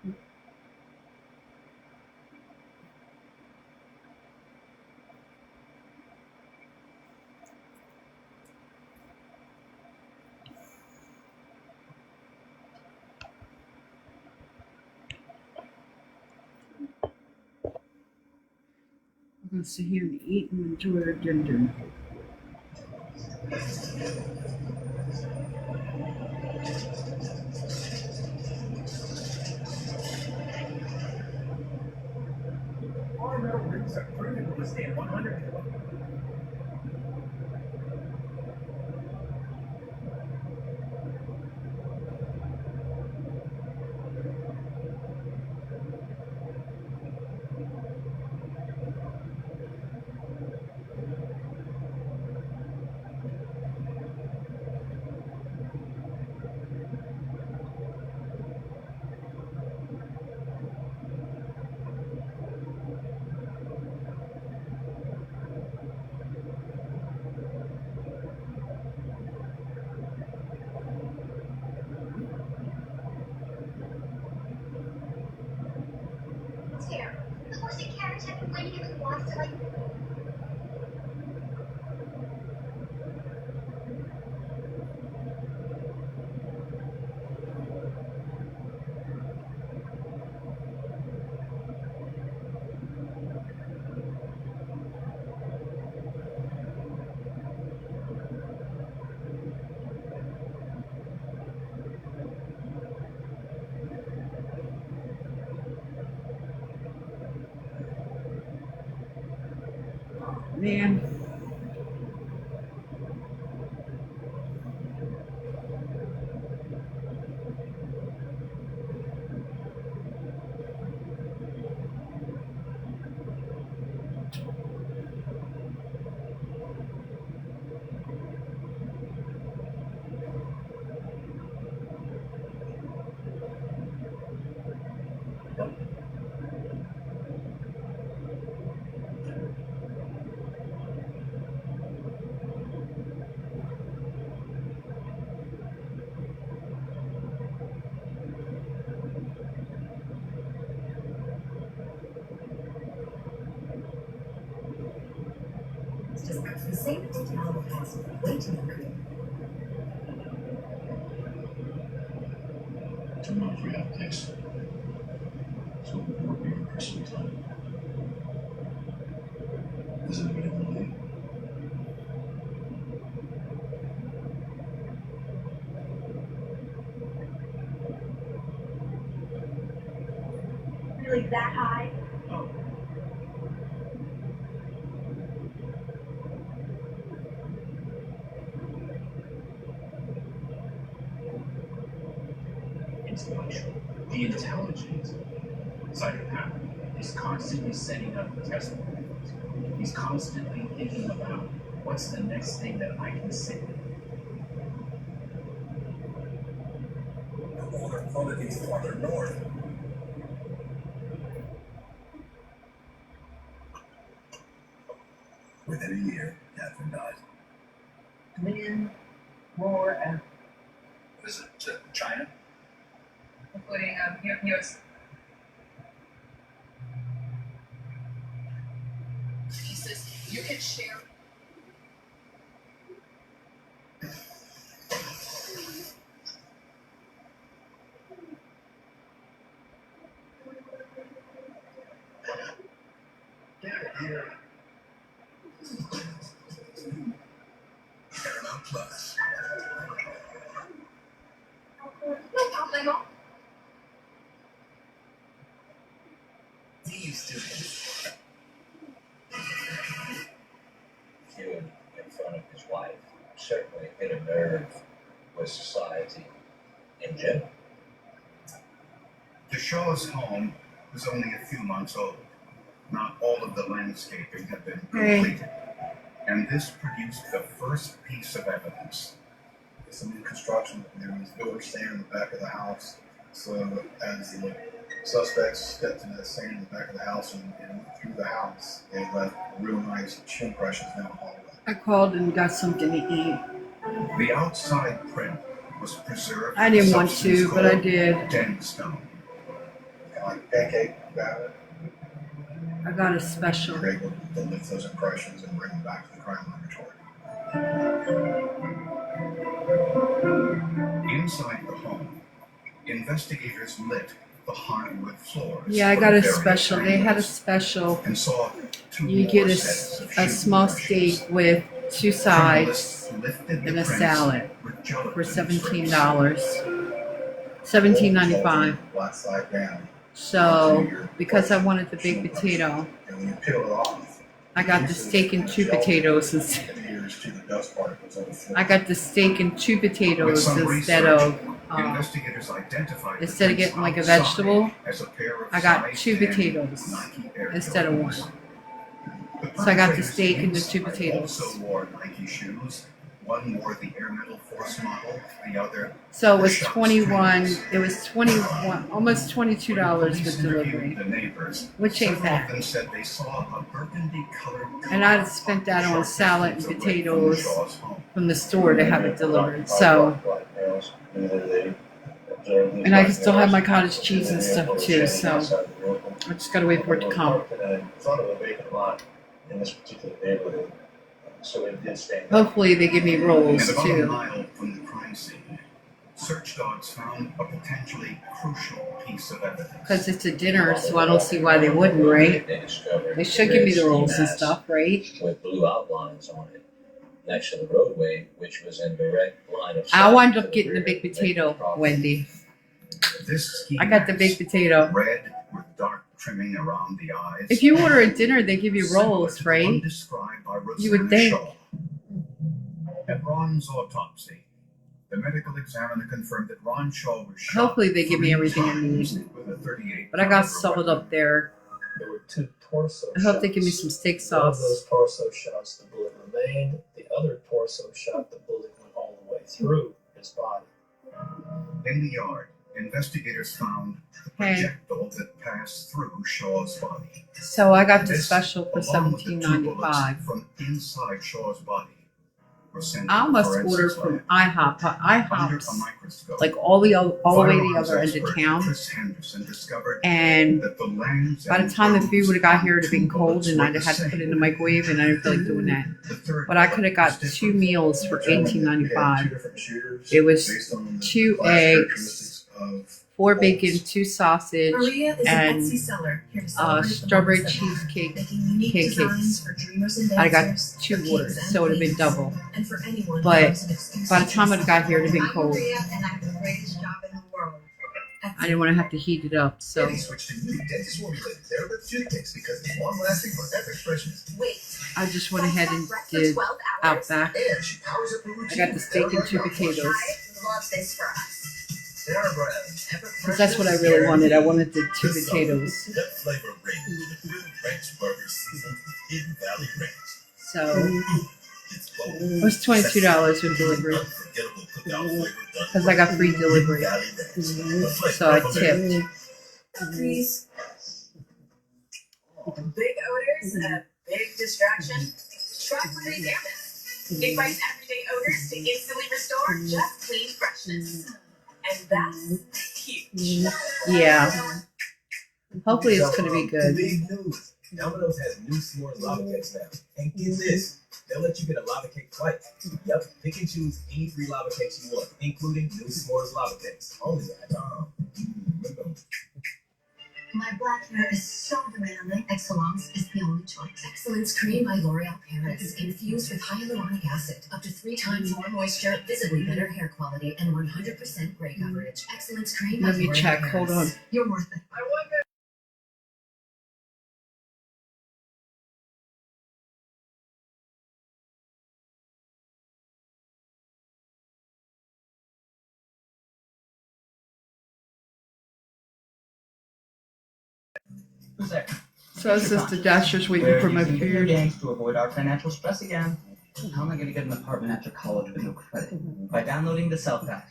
We're going to sit here and eat and enjoy our dinner. Our metal rings are proven to withstand 100 kilometers. Here, the horse and carriage have been waiting in the loft to like. Man. It's just back to the same detail as waiting room. Tomorrow we have this. So we're working in personal time. Does anybody want to leave? Really that high? Oh. Intellectual. The intelligent psychopath is constantly setting up test plans. He's constantly thinking about what's the next thing that I can say. The older quantities farther north. Within a year, Catharine died. Man. More. What is it? China? Including US. He says you can share. Get it here. Paramount Plus. No problem. These students. Feud in front of his wife certainly hit a nerve with society in general. The show's home was only a few months old. Not all of the landscaping had been completed. And this produced the first piece of evidence. Some new construction. There was doors standing in the back of the house. So as the suspects stepped into the sand in the back of the house and through the house, they left real nice shoe impressions down the hallway. I called and got something to eat. The outside print was preserved. I didn't want substance to, but I called did. Denstone. like pancake batter. I got a special. You're able to lift those impressions and bring them back to the crime laboratory. Inside the home, investigators lit the hardwood floors. Yeah, I from got a various special. They had a angles special. and saw two You more get sets of a shoe small brushes. steak with 2 sides Journalists lifted the and a prints salad with gelatin for strips. $17. $17.95. Flat side down. So because I wanted the baked potato, And when you peel it off, I got the steak and 2 potatoes instead. adheres to the dust particles on the floor. I got the steak and 2 With potatoes some instead research, of investigators identified the instead of prints getting like a outside vegetable. as a pair of I got size 2 10 potatoes Nike Air instead of Jordans. 1. The So I got the perpetrators steak and the 2 inside potatoes. Also wore Nike shoes. One wore the Air Metal Force model, the other. So it was 21. It was 21, almost $22 Police with interviewed delivery, the neighbors. which ain't Several of bad. them said they saw a burgundy-colored And I'd car spent that on short salad and distance away from potatoes Shaw's home. from the store to have it delivered. So, and I can still have my cottage cheese and stuff too. So I just gotta wait for it to come. In front of a vacant lot in this particular neighborhood. So it did stand out. Hopefully they give me rolls And about a too. mile from the crime scene, search dogs found a potentially crucial piece of evidence. Because it's a dinner, so I don't see why they wouldn't, right? They discovered They should give me the red rolls ski and mask stuff, right? with blue outlines on it next to the roadway, which was in direct line of sight. I'll wind to up getting the rear baked of potato, property. Wendy. This ski I got the mask, baked potato. red with dark trimming around the eyes. If you order a dinner, they give you similar rolls, to the one right? described by You would Rosanna think. Shaw. At Ron's autopsy, the medical examiner confirmed that Ron Shaw was shot. Hopefully they give me 3 everything I times need. with a .38 But I got caliber solid weapon. up there. There were 2 torso I hope they give me shots. some steak One of those sauce. torso shots, the bullet remained. The other torso shot, the bullet went all the way through his body. In the yard, investigators found the Hey. projectile that passed through Shaw's body. So I got the This, special for along with the 2 bullets $17.95. from inside Shaw's body, were sent I to almost forensics ordered from lab. IHOP. But Under IHOP's a microscope, like all the way to the firearms other end of expert town. Chris Henderson discovered And that the lands by the and time the food grooves would have got on here, it would have 2 been cold, bullets and were I'd have the had to put it in the same. microwave, and I didn't feel like doing that. The third But I bullet could have got was 2 different. meals for Determined that we had $18.95. 2 different shooters It was based on the 2 class eggs, characteristics of 4 bacon, 2 sausage, Maria is and an Etsy seller here to celebrate the strawberry moments that matter, cheesecake making unique pancakes. designs for dreamers and I got dancers, 2 for kids orders, and so it would have been queens, double. and for anyone who But loves an excuse by the to time dress it got up. here, it would have been I'm cold. Maria, and I have the greatest job in the world. I didn't want to have to heat it up, so They switched to new dentist formulated Therapist toothpicks because it's long-lasting forever freshness. Wait. I just went ahead and Breath for did 12 hours? Outback. And she powers up her routine. I got the steak and 2 potatoes. I love this for us. Sarah Brown. Because that's what I really wanted. I wanted the 2 potatoes. That flavor range with the new ranch burger seasoned with Hidden Valley Ranch. So It's bold, it was $22 with delivery. unforgettable cookout flavor done Because I got free Hidden delivery. Valley Ranch. The flavor So I of America. tipped. Please. Big odors and a big distraction. Try Clean Gambit. It fights everyday odors to instantly restore just clean freshness. And that's huge. Yeah. Hopefully it's going to be good. Big news. Domino's has new s'mores lava cakes now. And get this, they'll let you get a lava cake twice. Yep, pick and choose any 3 lava cakes you want, including new s'mores lava cakes. Only at My black hair is so demanding. Excellence is the only choice. Excellence Cream by L'Oreal Paris. Infused with hyaluronic acid. Up to 3 times more moisture, visibly better hair quality, and 100% gray coverage. Excellence Cream by Let me L'Oreal check. Paris. Hold on. You're worth it. I wonder. So it's just the Dasher's waiting for my food. to avoid our financial stress again. How am I going to get an apartment after college with no credit? By downloading the Self App.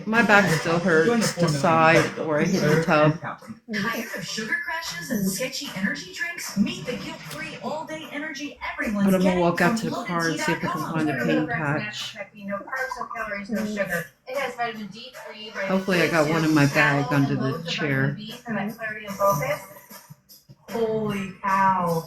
My back still hurts, the side where I hit the tub. Tired of sugar crashes and sketchy energy drinks? Meet the guilt-free all-day energy everyone's But I'm gonna getting walk out to from the car and see if I can loadedtea.com. find a pain patch. No carbs, no calories, no sugar. It has vitamin D3. Hopefully I got one in my bag under the chair. Clarity and focus. Holy cow.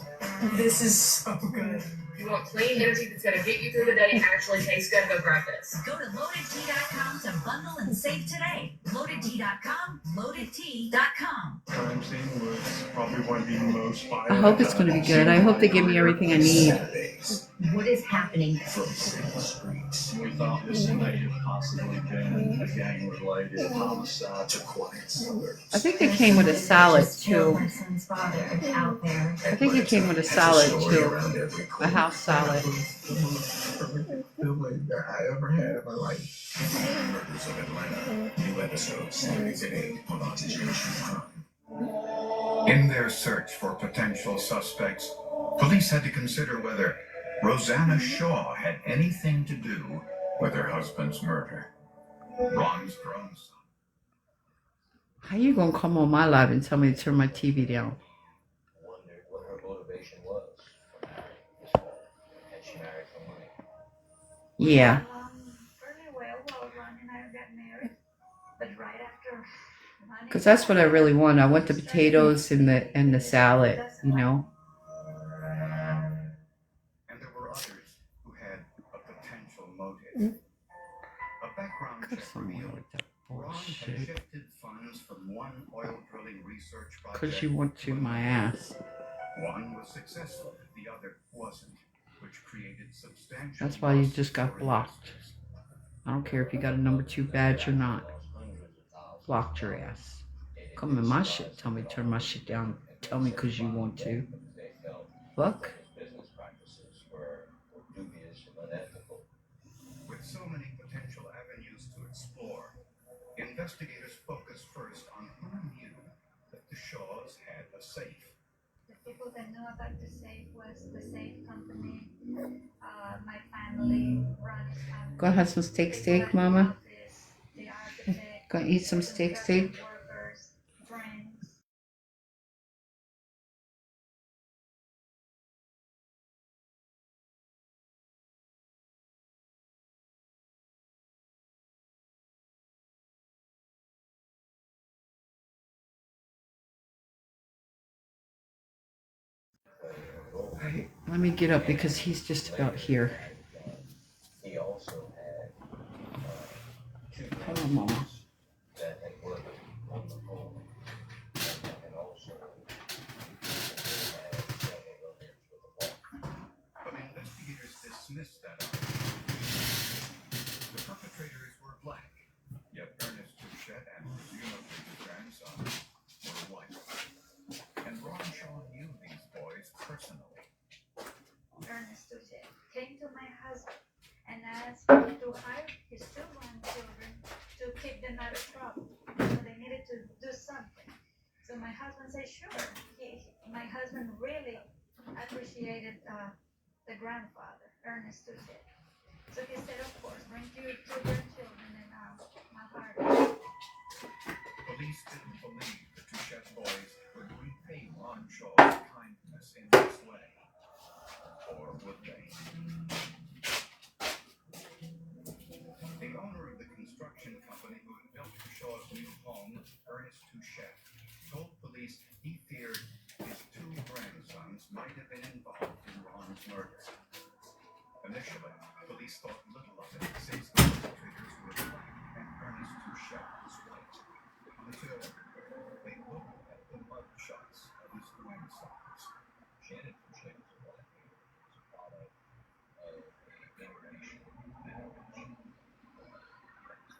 This is so good. You want clean energy that's going to get you through the day and actually taste good? Go grab this. Go to loadedtea.com to bundle and save today. Loadedtea.com, loadedtea.com. Crime scene was probably one of the most violent. I hope it's going to be good. I hope they give me everything I need. What is happening? From city streets, we thought this may have possibly been a gang-related homicide to quiet suburbs. I think it came with a salad too. My son's father out there. I think it came with a salad too. A house salad. Feeling that I ever had in my life. Murders of Atlanta. New episode Saturday today on Oxygen. In their search for potential suspects, police had to consider whether Rosanna Shaw had anything to do with her husband's murder. Ron's grown son. How you gonna come on my live and tell me to turn my TV down? Wondered what her motivation was for marrying this woman. Had she married for money? Yeah. Fairly well while Ron and I got married. But right after money. Because that's what I really want. I want the potatoes and the salad, you know. And there were others who had a potential motive. A background check revealed Ron had shifted funds from one oil drilling research project. Because you want to my ass. One was successful, the other wasn't, which created substantial. That's why you just got blocked. I don't care if you got a number 2 badge or not. Blocked your ass. Come in my shit. Tell me to turn my shit down. Tell me because you want to. Fuck. Business practices were dubious and unethical. With so many potential avenues to explore, investigators focused first on who knew that the Shaws had a safe. The people that knew about the safe was the safe company, my family, Ron's family. Gonna have some steak, mama? The architect. Gonna eat some steak? Workers, friends. Alright, let me get up because he's just about here. He also had two Come on, mama. that had worked on the home. And also had several run-ins with the law. But investigators dismissed that argument. The perpetrators were black, yet Ernest Touchette and presumably his grandson were white. And Ron Shaw knew these boys personally. Ernest Touchette came to my husband and asked him to hire his 2 grandchildren to keep them out of trouble. So they needed to do something. So my husband said, sure. My husband really appreciated the grandfather, Ernest Touchette. So he said, of course, bring your 2 grandchildren and my heart. Police didn't believe the Touchette boys would repay Ron Shaw's kindness in this way. Or would they? The owner of the construction company who had built Shaw's new home, Ernest Touchette, told police he feared his 2 grandsons might have been involved in Ron's murder. Initially, police thought little of it since the perpetrators were black and Ernest Touchette was white. Until they looked at the mug shots of his grandsons. Janet Touchette was a black lady as a product of a interracial marriage. His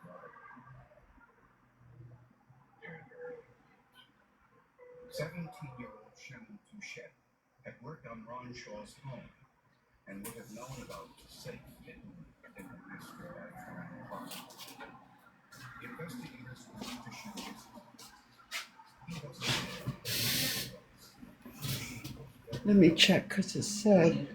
mother during her early years. 17-year-old Shannon Touchette had worked on Ron Shaw's home and would have known about the safe hidden in the master bedroom closet. Investigators went to shoot his home. He wasn't there. Let me check because it said.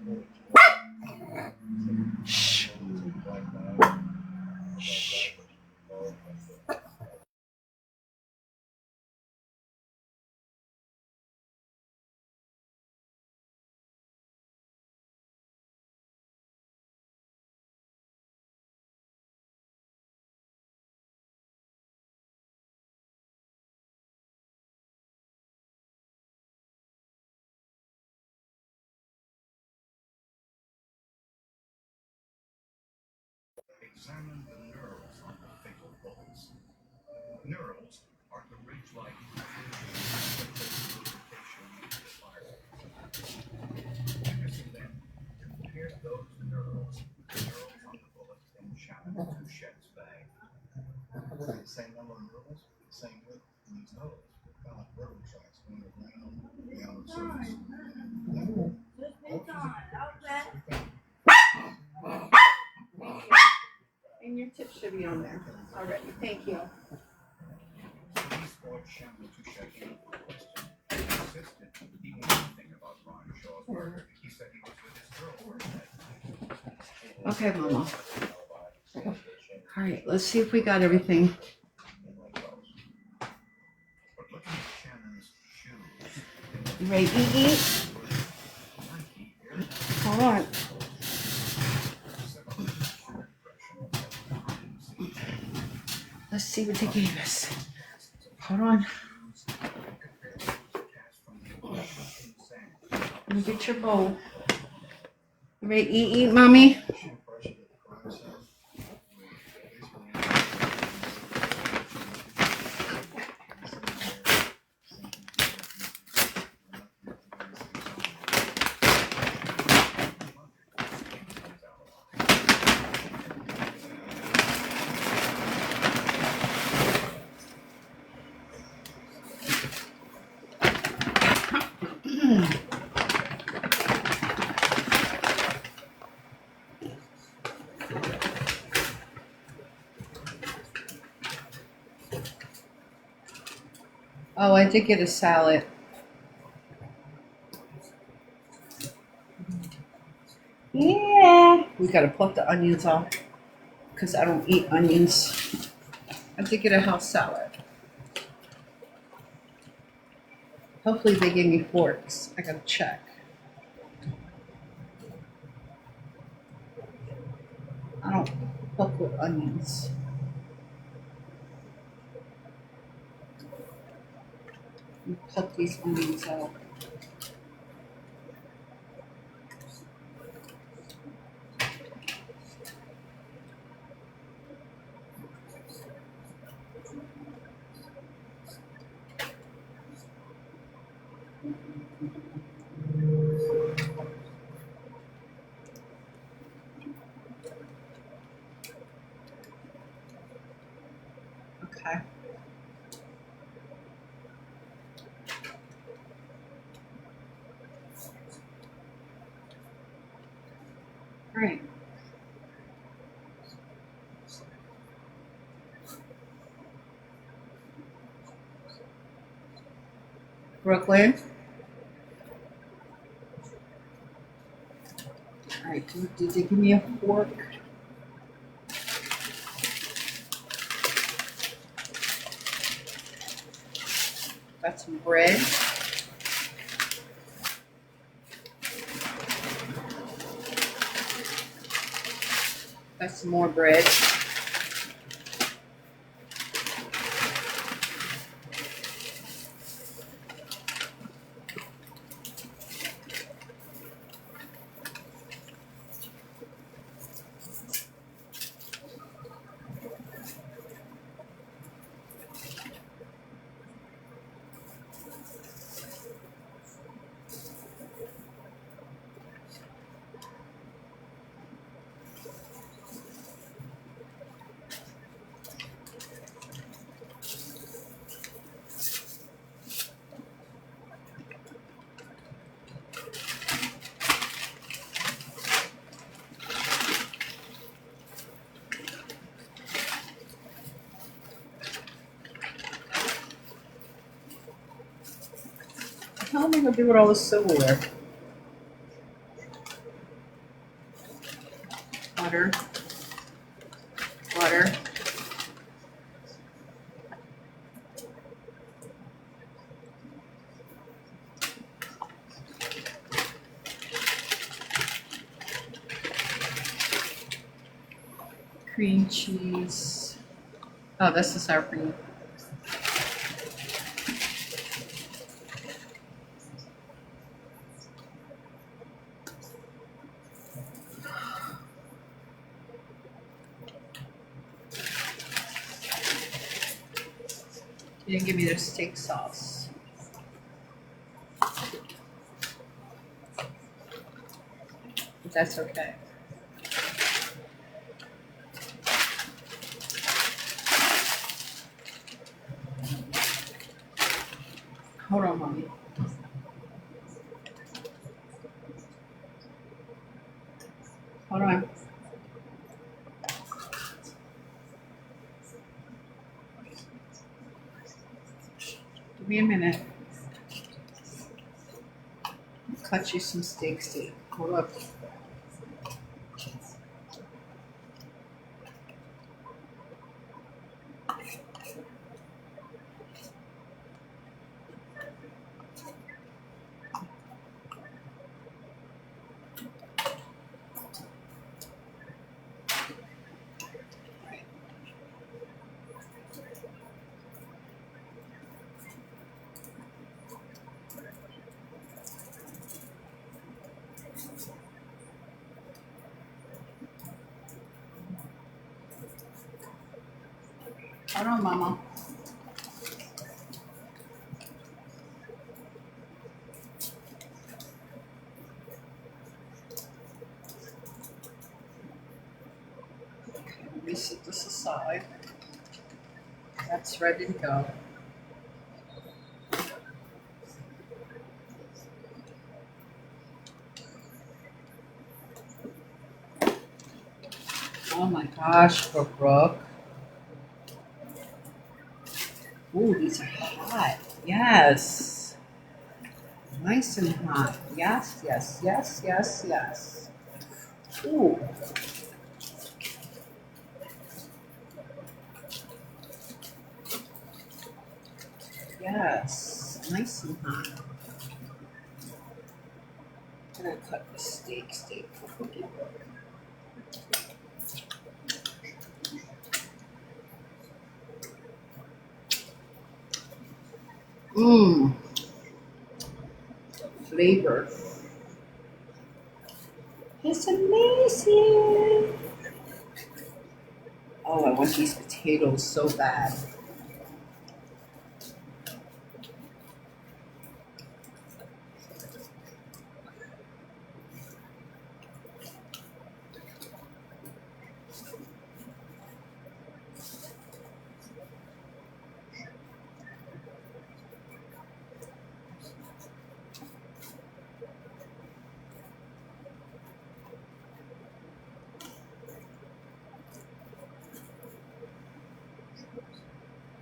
examined the nerves on the fatal bullets. Nerves are the ridge-like lubrication of the firearm. Anderson then compared those nerves with the nerves on the bullets in Shannon Touchette's bag. Same number of neurals, same width in these neurals. Kind of like railroad tracks going around the outer surface. And your tip should be on there already. Thank you. Police brought Shannon Touchette in for question. He insisted he knew nothing about Ron Shaw's murder. He said he was with his girlfriend that night. Okay, Mama. All right, let's see if we got everything. But looking at Shannon's shoes, You ready to eat? Hold on. Let's see what they gave us. Hold on. Let me get your bowl. You ready to eat, Mommy? Oh, I did get a salad. Yeah. We gotta pluck the onions off because I don't eat onions. I did get a house salad. Hopefully they gave me forks. I gotta check. I don't cook with onions. Let me pluck these onions out. Okay. All right. Brooklyn. All right. Did they give me a fork? Got some bread. Got some more bread. How am I gonna do with all this silverware? Butter. Butter. Cream cheese. Oh, that's the sour cream. You didn't give me the steak sauce. But that's okay. Hold on, mommy. Hold on. Give me a minute. Cut you some steak. Hold up. Hold on, mama. Let me set this aside. That's ready to go. Oh my gosh, Brooke. Ooh, these are hot. Yes. Nice and hot. Yes, yes, yes, yes, yes. Ooh. Yes. Nice and hot. I'm gonna cut the steak for Brooke. Mmm. Flavor. It's amazing. Oh, I want these potatoes so bad.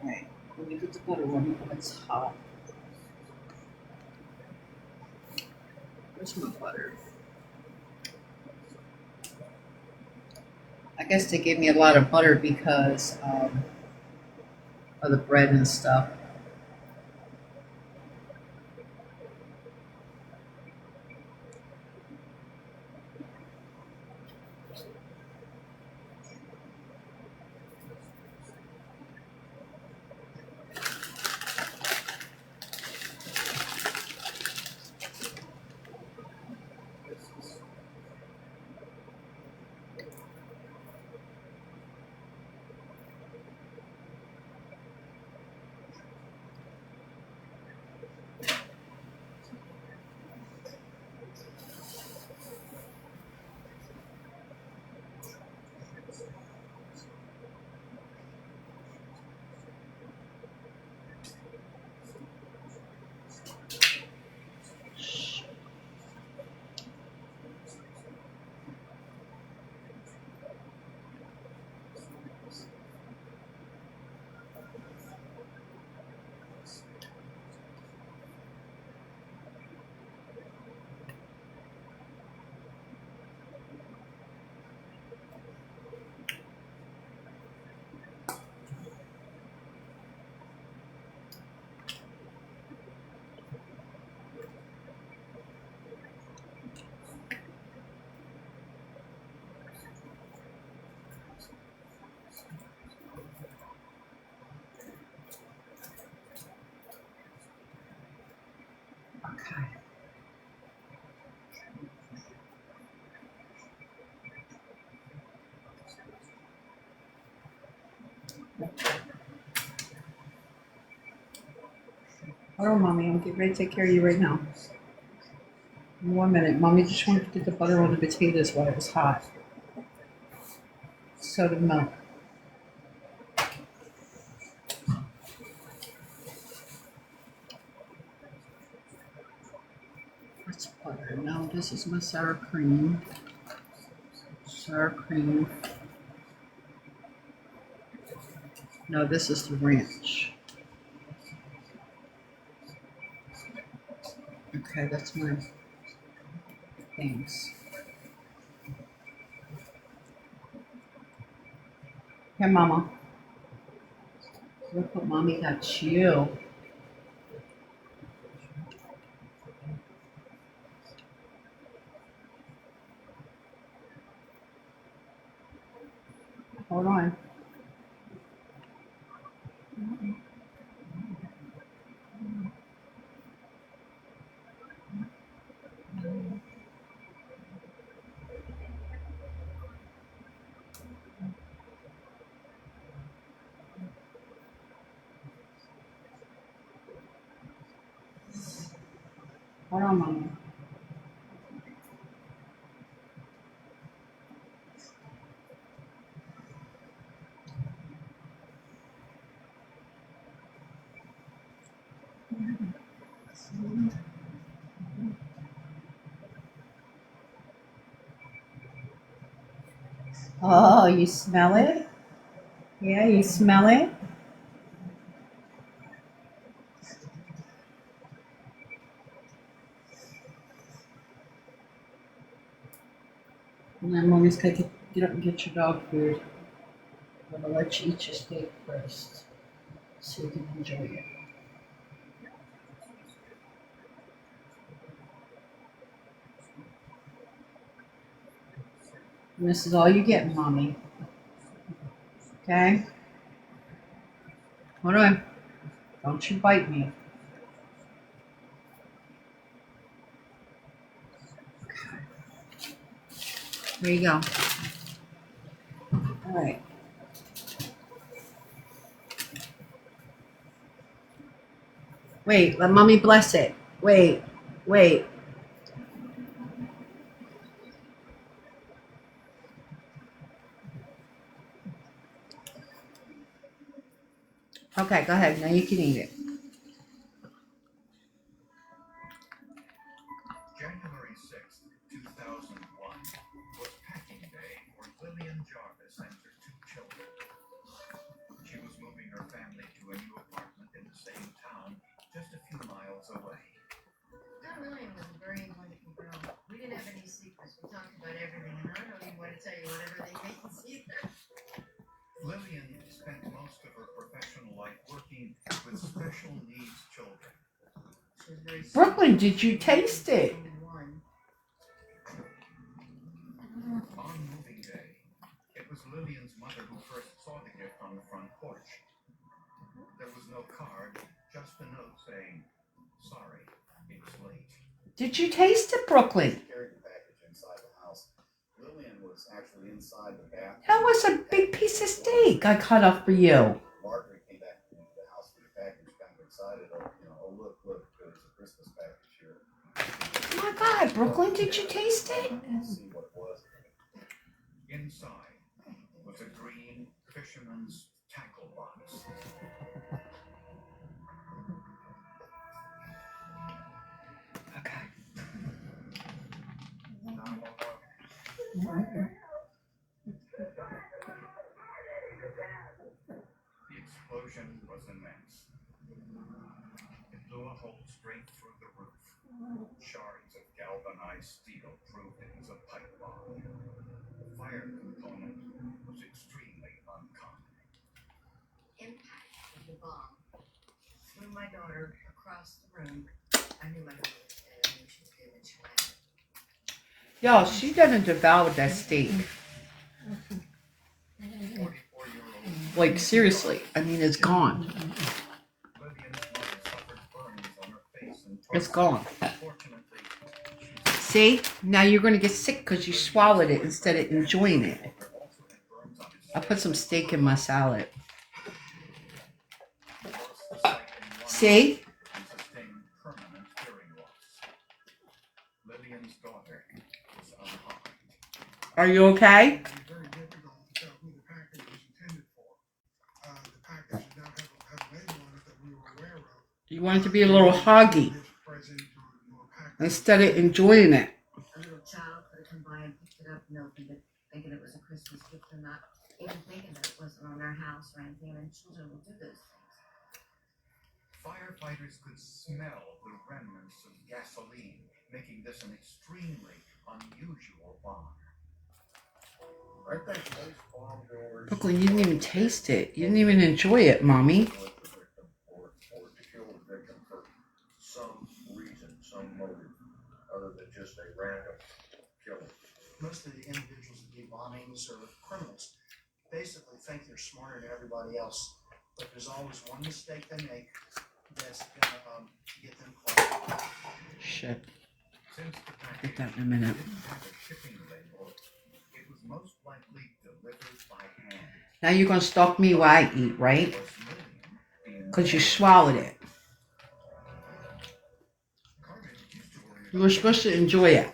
Alright, let me get the butter on when it's hot. Where's my butter? I guess they gave me a lot of butter because of the bread and stuff. Okay. Hold on, Mommy. I'm getting ready to take care of you right now. In 1 minute. Mommy just wanted to get the butter on the potatoes while it was hot. So the milk. That's butter. Now this is my sour cream. Sour cream. No, this is the ranch. Okay, that's my things. Here, Mama. Look what Mommy got you. Hold on. Hold on, Mama. Oh, you smell it? Yeah, you smell it? And then Mommy's got to get up and get your dog food. I'm going to let you eat your steak first so you can enjoy it. And this is all you get, Mommy. Okay? Hold on. Don't you bite me. There you go. All right. Wait, let Mommy bless it. Wait. Okay, go ahead. Now you can eat it. January 6th, 2001 was packing day for Lillian Jarvis and her two children. She was moving her family to a new apartment in the same town, just a few miles away. Lillian was a very wonderful girl. We didn't have any secrets. We talked about everything, and I don't even want to tell you what everything means either. Lillian spent most of her professional life working with special needs children. She was very Brooklyn, did you taste it? On moving day, it was Lillian's mother who first saw the gift on the front porch. There was no card, just a note saying, "Sorry, it's late." Did you taste it, Brooklyn? Carried the package inside the house. Lillian was actually inside the bathroom. That was a big piece of steak I cut up for you. Margaret came back into the house with the package, kind of excited. Oh, look, there's a Christmas package here. Oh my God, Brooklyn, did you taste it? See what it was. Inside was a green fisherman's tackle box. Okay. The explosion was immense. It blew a hole straight through the roof. Shards of galvanized steel proved it was a pipe bomb. The fire component was extremely uncommon. Impact of the bomb threw my daughter across the room. I knew my daughter was dead. I knew she was dead when she landed. Y'all, she done devoured that steak. Like, seriously. I mean, it's gone. It's gone. See? Now you're going to get sick because you swallowed it instead of enjoying it. I put some steak in my salad. See? Are you okay? It's very difficult to tell who the package was intended for. The package did not have a label on it that we were aware of. You want it to be a little huggy instead of enjoying it. A little child could have come by and picked it up and opened it, thinking it was a Christmas gift or not, even thinking that it wasn't on our house or anything, and children will do those things. Firefighters could smell the remnants of gasoline, making this an extremely unusual bomb. I think most bomb doors. Brooklyn, you didn't even taste it. You didn't even enjoy it, Mommy. Or to kill the victim for some reason, some motive, other than just a random killing. Most of the individuals that do bombings are criminals. Basically think they're smarter than everybody else, but there's always one mistake they make that's gonna get them caught. Shit. Since the package Get that in a minute. didn't have a shipping label, it was most likely delivered by hand. Now you're going to stalk me while I eat, right? Because you swallowed it. You were supposed to enjoy it.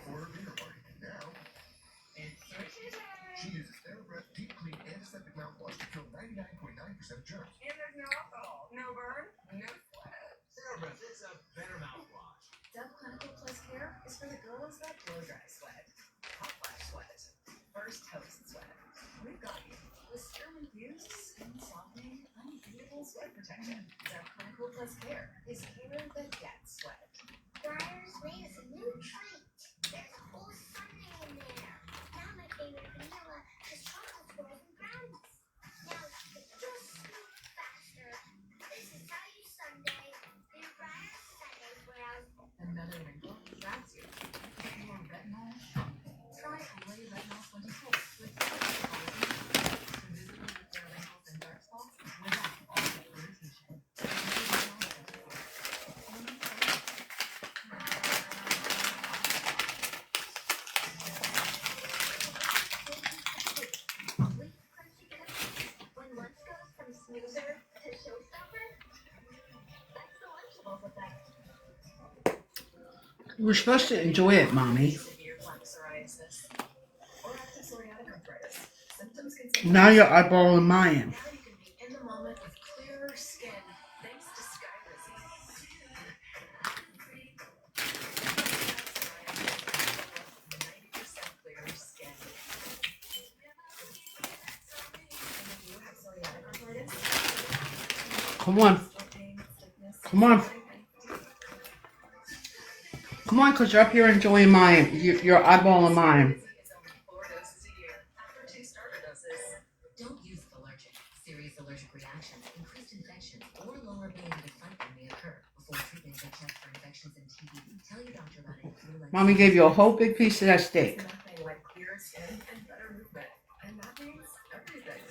She uses TheraBreath Deep Clean Antiseptic Mouthwash to kill 99.9% of germs. And there's no alcohol, no burn, no sweat. TheraBreath is a better mouthwash. Dove Clinical Plus Care is for the girls that Blow dry sweat, hot flash sweat, first toast sweat. We've got you. With serum-infused, skin-softening, unbeatable sweat protection. Dove Clinical Plus Care is care that gets sweat. Briar's made us a new treat. There's a whole sundae in there. Now my favorite vanilla is chocolate swirls and brownies. Now it's just scoop faster. This is how you sundae. Your Briar's Sundae Swirls. Another wrinkle grabs you. More retinol shock. Try Olay Retinol 24 with invisible repair wrinkles and dark spots without all the irritation. When lunch goes from snoozer to showstopper, that's the Lunchables effect. You were supposed to enjoy it, Mommy. Severe plaque psoriasis or active psoriatic arthritis. Symptoms can Now you're eyeballing mine. Now you can be in the moment with clearer skin thanks to Skyrizi. 90% clearer skin. And if you have psoriatic arthritis, Come on. pain, stiffness, Come on. Come on, because you're up here enjoying mine. You're eyeballing mine. is only 4 doses a year after 2 starter doses. Don't use it allergic. Serious allergic reactions, increased infections, or lower ability to fight them may occur. Before treatment, get checked for infections and TB. Tell your doctor about it if you like. Mommy gave you a whole big piece of that steak. Nothing like clearer skin and better movement. And that means everything.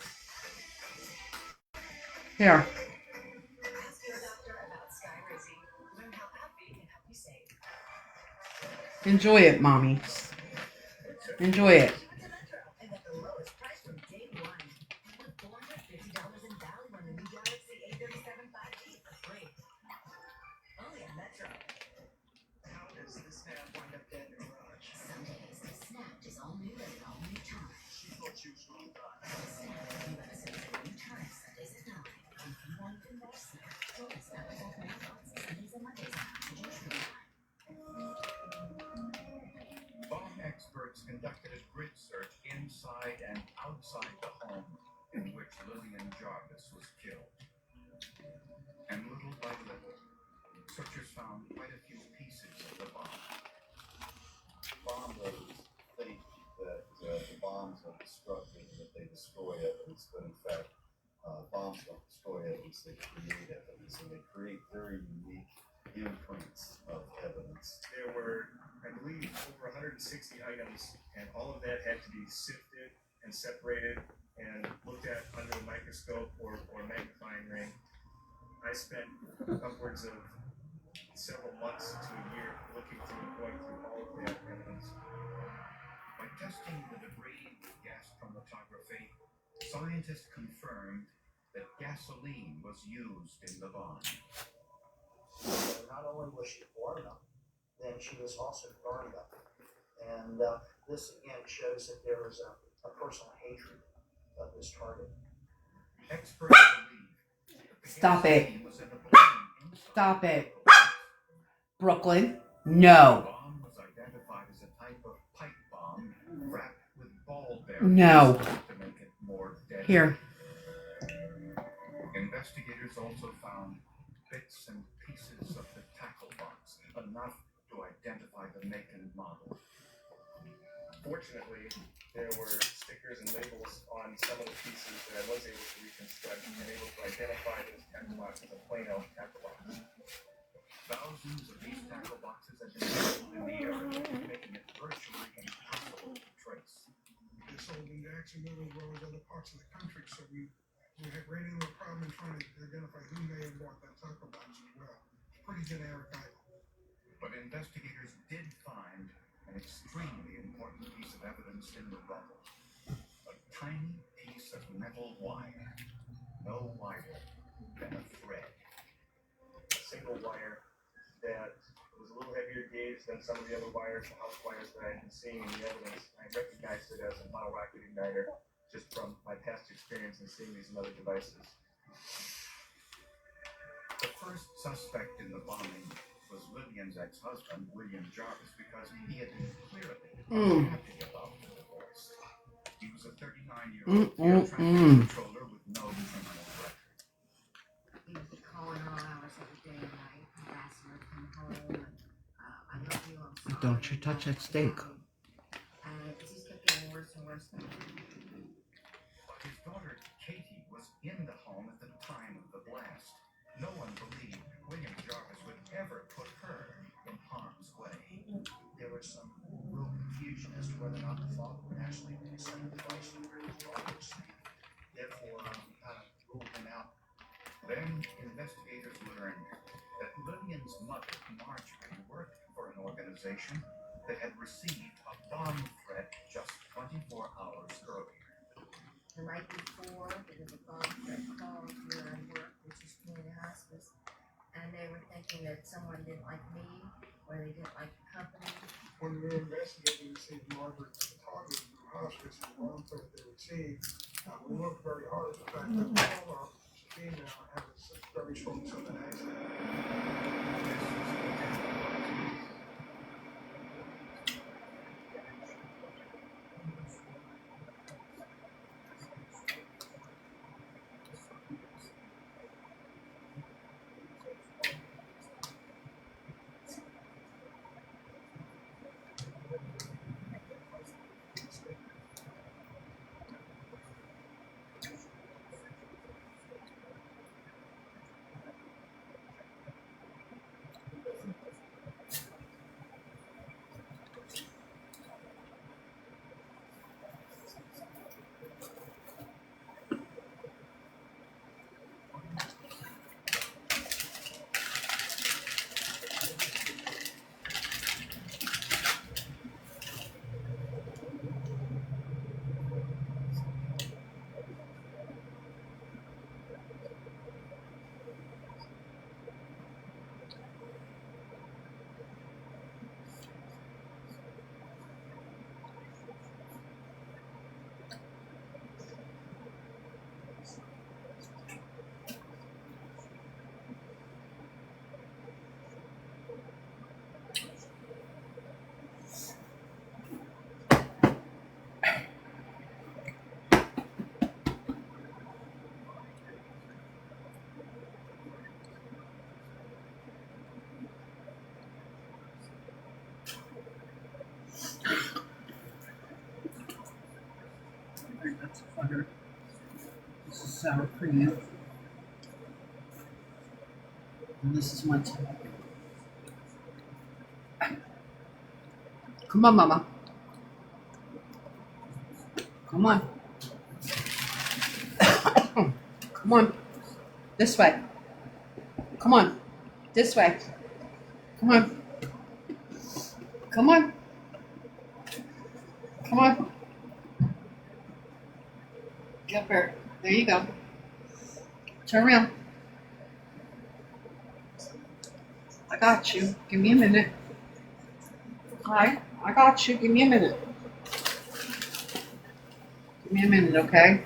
Here. Ask your doctor about Skyrizi. Learn how AbbVie can help you save. Enjoy it, Mommy. Enjoy it. And at the lowest price from day one. With $450 in value on the new Galaxy A37 5G for free. Oh yeah, Metro. How does this man wind up dead in a garage? Some days, Snapped is all new at an all new time. She thought she was going to die. Snapped, new episodes at new time, Sundays at 9. If you want even more Snapped, join Snapped with all marathons, Sundays and Mondays at Central Time. Bomb experts conducted a grid search inside and outside the home in which Lillian Jarvis was killed. And little by little, searchers found quite a few pieces of the bomb. Bomb builders think that the bombs are destructive and that they destroy evidence, but in fact, bombs don't destroy evidence, they create evidence, and they create very unique imprints of evidence. There were, I believe, over 160 items, and all of that had to be sifted and separated and looked at under a microscope or magnifying ring. I spent upwards of several months to a year looking through and going through all of that evidence. By testing the debris with gas chromatography, scientists confirmed that gasoline was used in the bomb. Not only was she blown up, then she was also burned up. And This again shows that there is a personal hatred of this target. Experts believe Stop it. Stop it. Brooklyn, no. the bomb was identified as a type of pipe bomb wrapped with ball bearings No. to make it more deadly. Here. Investigators also found bits and pieces of the tackle box, enough to identify the make and model. Fortunately, there were stickers and labels on some of the pieces that I was able to reconstruct and able to identify this tackle box as a Plano tackle box. Thousands of these tackle boxes have been sold in the area, making it virtually impossible to trace. They sold in Jacksonville as well as other parts of the country, so we ran into a problem in trying to identify who may have bought that tackle box as well. Pretty generic item. But investigators did find an extremely important piece of evidence in the rubble. A tiny piece of metal wire. No wider than a thread. A single wire that was a little heavier gauge than some of the other wires, the house wires that I had been seeing in the evidence. I recognized it as a bottle rocket igniter just from my past experience in seeing these in other devices. The first suspect in the bombing was Lillian's ex-husband, William Jarvis, because he had been clearly unhappy about the divorce. He was a 39-year-old air traffic controller with no criminal record. He would be calling her all hours every day and night, harassing her to come home. And, I love you, I'm sorry. Don't you touch that steak. And it just kept getting worse and worse. But his daughter, Katie, was in the home at the time of the blast. No one believed William Jarvis would ever put her in harm's way. There was some real confusion as to whether or not the father would actually accept the advice of where his daughter was saying. Therefore, kind of ruled him out. Then investigators learned that Lillian's mother, Marjorie, worked for an organization that had received a bomb threat just 24 hours earlier. The night before, there was a bomb threat called where I work, which is community hospice, and they were thinking that someone didn't like me or they didn't like the company. When we were investigating, we received Margaret's target through hospice and the bomb threat they received. We looked very hard at the fact that the caller, female, had a very strong southern accent. That's butter. This is sour cream. And this is my tea. Come on, Mama. Come on. Come on. This way. Come on. This way. Come on. Come on. Come on. Get her. There you go. Turn around. I got you. Give me a minute. Hi. I got you. Give me a minute. Give me a minute, okay?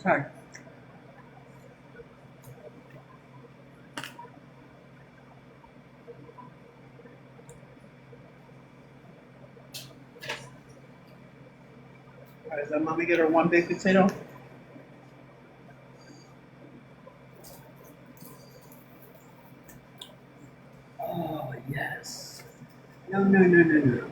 Sorry. All right, so mommy get her one big potato. Oh yes. No, no, no, no, no.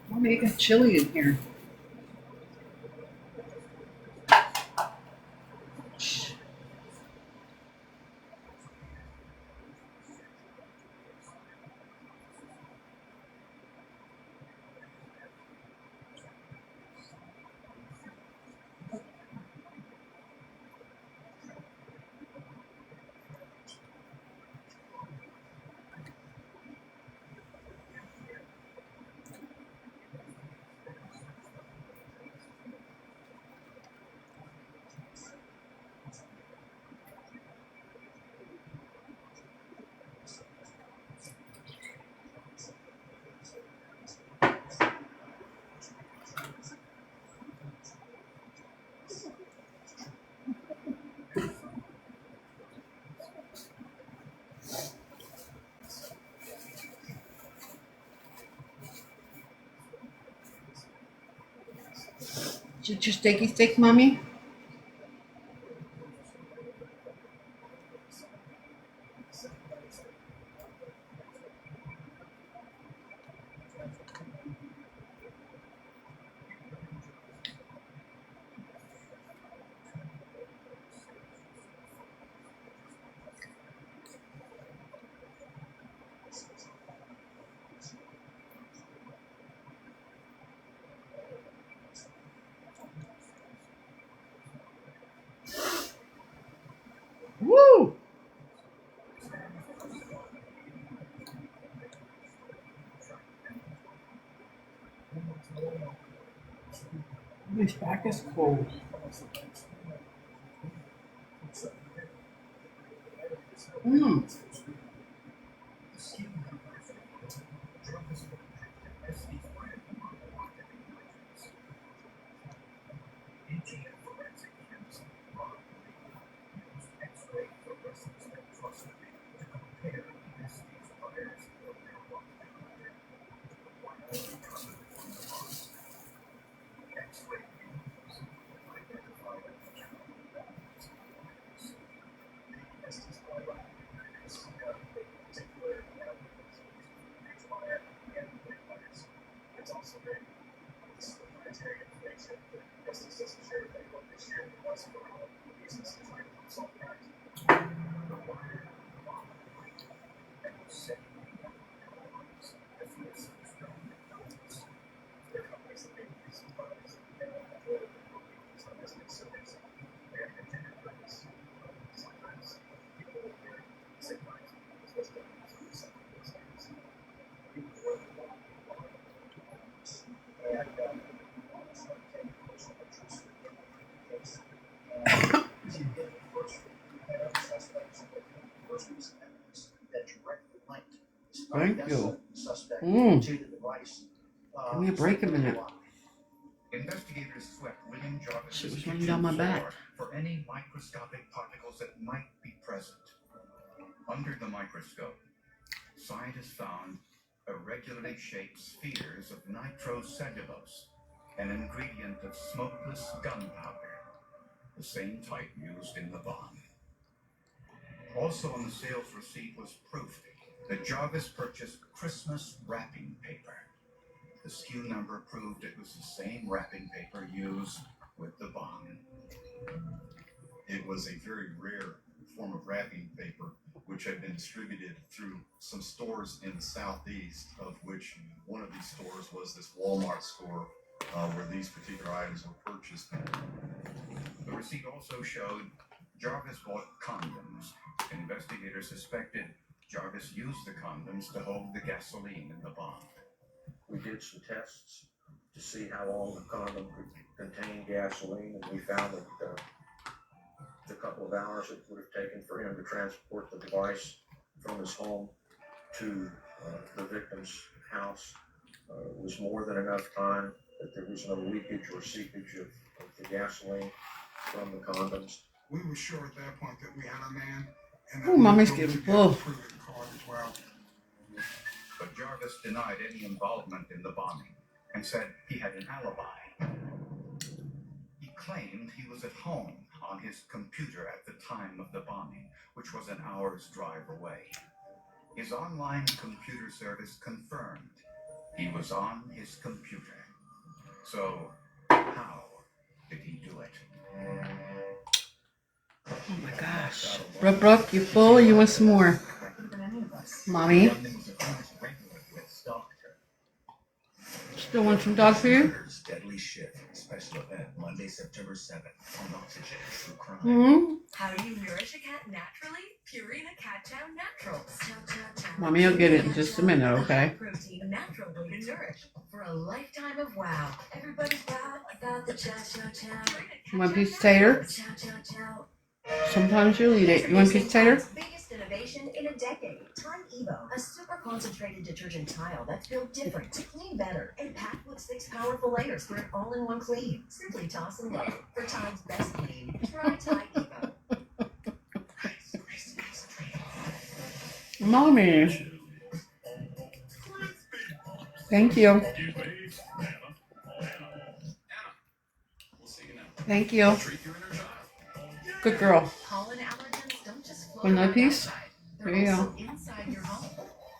Mommy, it got chili in here. Is it your steaky steak, mommy? His back is cold. Thank you. Give me a break a minute. Investigators swept William Jarvis' Shit was running down my back. for any microscopic particles that might be present. Under the microscope, scientists found irregularly shaped spheres of nitrocellulose, an ingredient of smokeless gunpowder, the same type used in the bomb. Also on the sales receipt was proof that Jarvis purchased Christmas wrapping paper. The SKU number proved it was the same wrapping paper used with the bomb. It was a very rare form of wrapping paper which had been distributed through some stores in the southeast, of which one of these stores was this Walmart store where these particular items were purchased. The receipt also showed Jarvis bought condoms. Investigators suspected Jarvis used the condoms to hold the gasoline in the bomb. We did some tests to see how long the condom could contain gasoline, and we found that the couple of hours it would have taken for him to transport the device from his home to the victim's house was more than enough time, that there was no leakage or seepage of the gasoline from the condoms. We were sure at that point that we had a man, and Ooh, mommy's getting full. But Jarvis denied any involvement in the bombing and said he had an alibi. He claimed he was at home on his computer at the time of the bombing, which was an hour's drive away. His online computer service confirmed he was on his computer. So, how did he do it? Oh my gosh. Brooke, you full or you want some more? Mommy? Still want some dog food? Deadly Shift, special event, Monday, September 7th on Oxygen True Crime. Mm-hmm. How do you nourish a cat naturally? Purina Cat Chow Naturals. Mommy will get it in just a minute, okay? Protein natural way to nourish for a lifetime of wow. Everybody's proud about the Chow Chow Chow. You want a piece of tater? Chow Chow Chow. Sometimes you'll eat it. You want a piece of tater? Biggest innovation in a decade. Tide Evo, a super concentrated detergent tile that's built different to clean better and packed with 6 powerful layers for an all-in-one clean. Simply toss and go. For Tide's best clean, try Tide Evo. Mommy. Thank you. Thank you. Good girl. Pollen allergens don't just float Want another around piece? outside. There They're you also go. inside your home.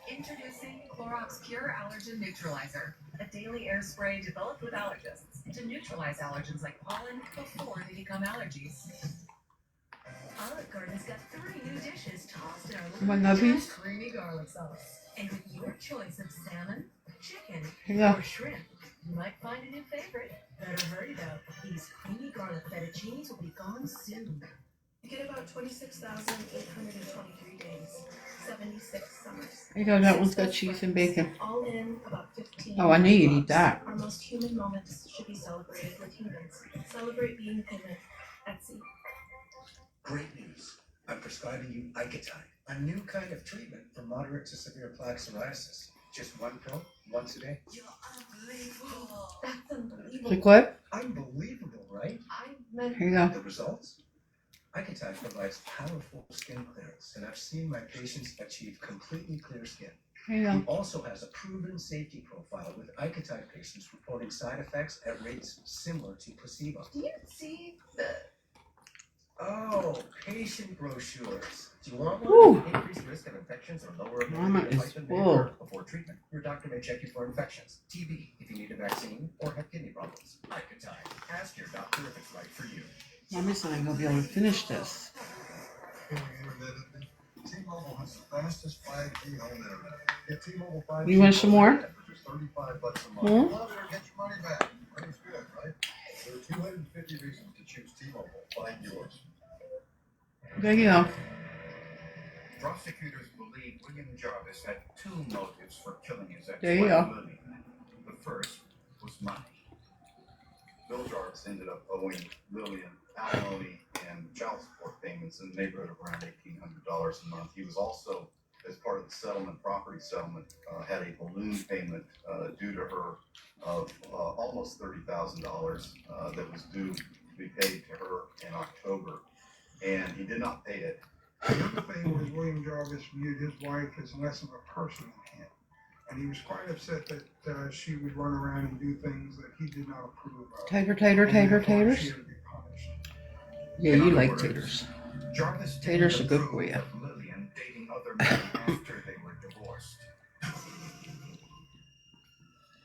Introducing Clorox Pure Allergen Neutralizer, a daily air spray developed with allergists to neutralize allergens like pollen before they become allergies. Olive Garden's got 3 new dishes tossed in our Want another little piece? creamy garlic sauce. And with your choice of salmon, chicken, Here you go. or shrimp, you might find a new favorite. Better hurry though. These creamy garlic fettuccinis will be gone soon. Get about 26,823 days, 76 summers. There you go, that one's got cheese and bacon. All in about 15. Oh, I knew you'd eat that. Our most human moments should be celebrated with humans. Celebrate being human at sea. Great news. I'm prescribing you Icatine, a new kind of treatment for moderate to severe plaque psoriasis. Just one pill, once a day. You're unbelievable. That's unbelievable. Like what? Unbelievable, right? I meant Here you go. The results? Icatine provides powerful skin clearance, and I've seen my patients achieve completely clear skin. Here you He go. also has a proven safety profile with Icatine patients reporting side effects at rates similar to placebo. Do you see the... Oh, patient brochures. Do you want one? Woo. Increased risk of infections or lower Mama ability to is fight them full. before treatment. Your doctor may check you for infections, TB if you need a vaccine, or have kidney problems. Icatine. Ask your doctor if it's right for you. Mommy's not gonna be able to finish this. T-Mobile has the fastest 5G home internet. Get T-Mobile 5G You want some more? for just $35 a month. Hmm? Love it or get your money back. Money's good, right? There are 250 reasons to choose T-Mobile. Find yours. There you go. Prosecutors believe William Jarvis had two motives for killing his There you ex-wife go. Lillian. The first was money. Bill Jarvis ended up owing Lillian alimony and child support payments in the neighborhood of around $1,800 a month. He was also, as part of the settlement, property settlement, had a balloon payment due to her of almost $30,000 that was due to be paid to her in October, and he did not pay it. The other thing was William Jarvis viewed his wife as less of a person than him. And he was quite upset that she would run around and do things that he did not approve of. Taters. And therefore She Taters. had to be punished. Yeah, In you other like words, taters. Jarvis Taters didn't are good approve for you. of Lillian dating other men after they were divorced.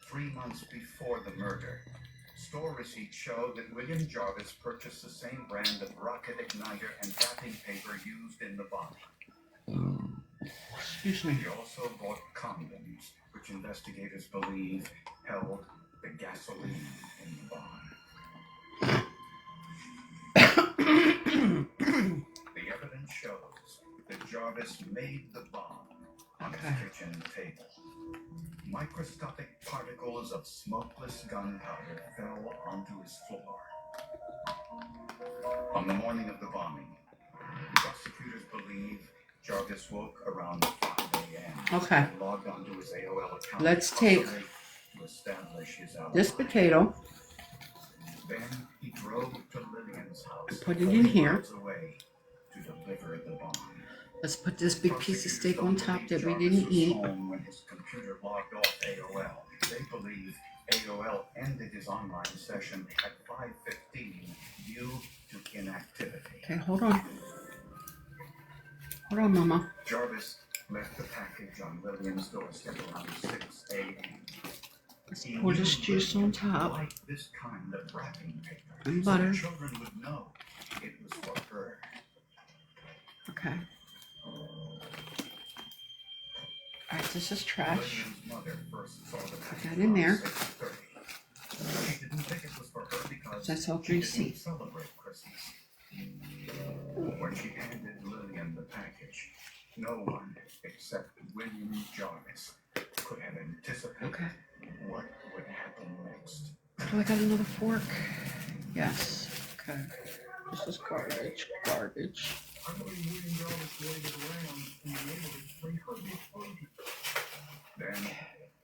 3 months before the murder, store receipts show that William Jarvis purchased the same brand of rocket igniter and wrapping paper used in the bombing. Excuse me. He also bought condoms, which investigators believe held the gasoline in the bomb. The evidence shows that Jarvis made the bomb on his kitchen table. Microscopic particles of smokeless gunpowder fell onto his floor. On the morning of the bombing, prosecutors believe Jarvis woke around 5 a.m. Okay. and logged onto his AOL account. Let's take to establish his alibi. this potato, Then he drove to Lillian's house, put it in here. miles away, to deliver the bomb. Let's put this big piece of steak on top that we Jarvis didn't was eat. home when his computer logged off AOL. They believe AOL ended his online session at 5:15 due to inactivity. Okay, hold on. Hold on, Mama. Jarvis left the package on Lillian's doorstep around 6 a.m. Let's pour this juice on top. Like this kind of wrapping paper, And so butter. the children would know it was for her. Okay. Alright, this is trash. Lillian's mother first saw the Put package that in there. around 6:30. She didn't think it was for her because That's all she greasy. didn't celebrate Christmas. When she handed Lillian the package, no one except William Jarvis could have anticipated what would happen next. Oh, I got another fork. Yes. Okay. This is garbage. Garbage. I believe William Jarvis waited around in the neighborhood when he heard the explosion. Then,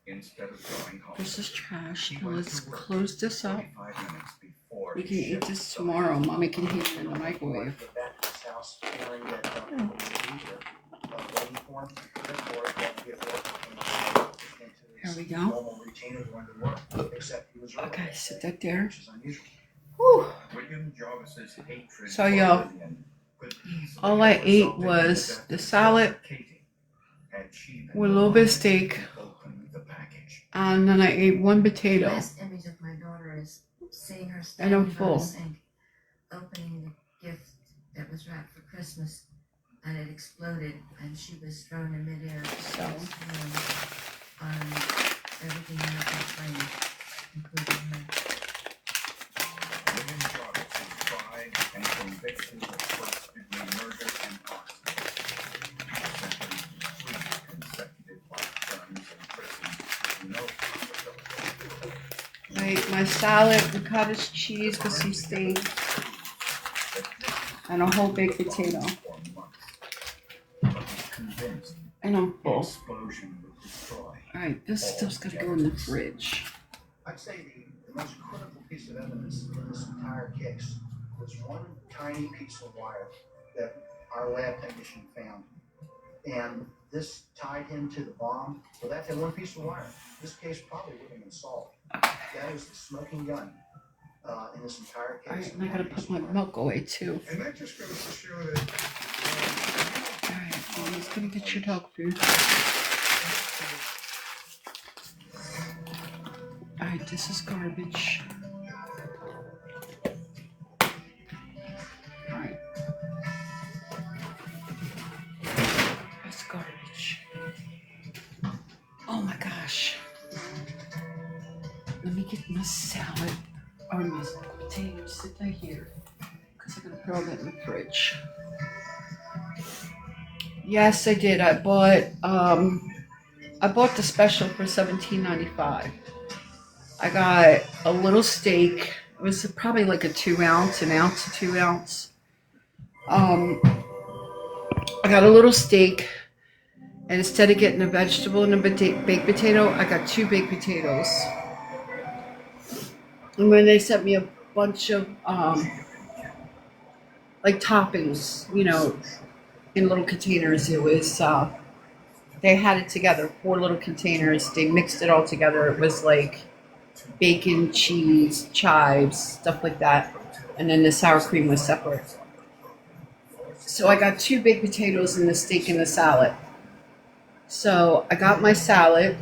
instead of going home, This is trash. he Now went let's to work close this up. 45 minutes before We his can eat shift this started. tomorrow. Mommy can heat it in the microwave. Get back to his house, feeling that waiting for him. Therefore, he had to get work into Here we his go. normal routine of going to work, except he was early, Okay, sit that there. which is unusual. Whew. William Jarvis's hatred So, for y'all, Lillian could easily all I have ate resulted in was death the of salad Katie had she been with a little bit of the steak, one who opened the package. and then I ate one The potato. best image of my daughter is seeing her And standing I'm by the full. sink, opening the gift that was wrapped for Christmas, and it exploded, and she was thrown in midair. So. Everything in her frame, including her. William Jarvis was tried and convicted of first-degree Alright, my salad and cottage cheese with some steak. And a whole baked potato. And I'm full. Alright, this stuff's gotta go in the fridge. I'd say the most critical piece of evidence in this entire case was one tiny piece of wire that our lab technician found. And this tied him to the bomb. Without that one piece of wire, this case probably wouldn't have been solved. That is the smoking gun in this entire case. Alright, and I gotta put my milk away too. And that just goes to show that. Alright, well, let's gonna get your dog food. Alright, this is garbage. Alright. That's garbage. Oh my gosh. Let me get my salad or my potatoes. Sit right here. Because I'm going to put all that in the fridge. Yes, I did. I bought the special for $17.95. I got a little steak. It was probably like a 2 ounce, an ounce to 2 ounce. I got a little steak, and instead of getting a vegetable and a baked potato, I got 2 baked potatoes. And then they sent me a bunch of like toppings, you know, in little containers. It was they had it together, 4 little containers. They mixed it all together. It was like bacon, cheese, chives, stuff like that. And then the sour cream was separate. So I got 2 baked potatoes and the steak and the salad. So I got my salad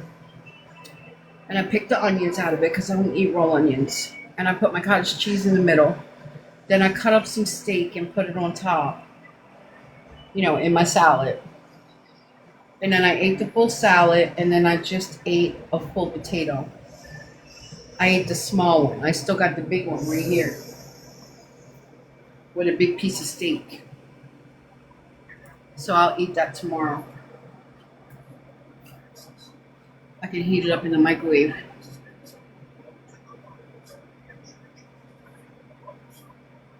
and I picked the onions out of it because I don't eat raw onions. And I put my cottage cheese in the middle. Then I cut up some steak and put it on top, you know, in my salad. And then I ate the full salad, and then I just ate a full potato. I ate the small one. I still got the big one right here with a big piece of steak. So I'll eat that tomorrow. I can heat it up in the microwave.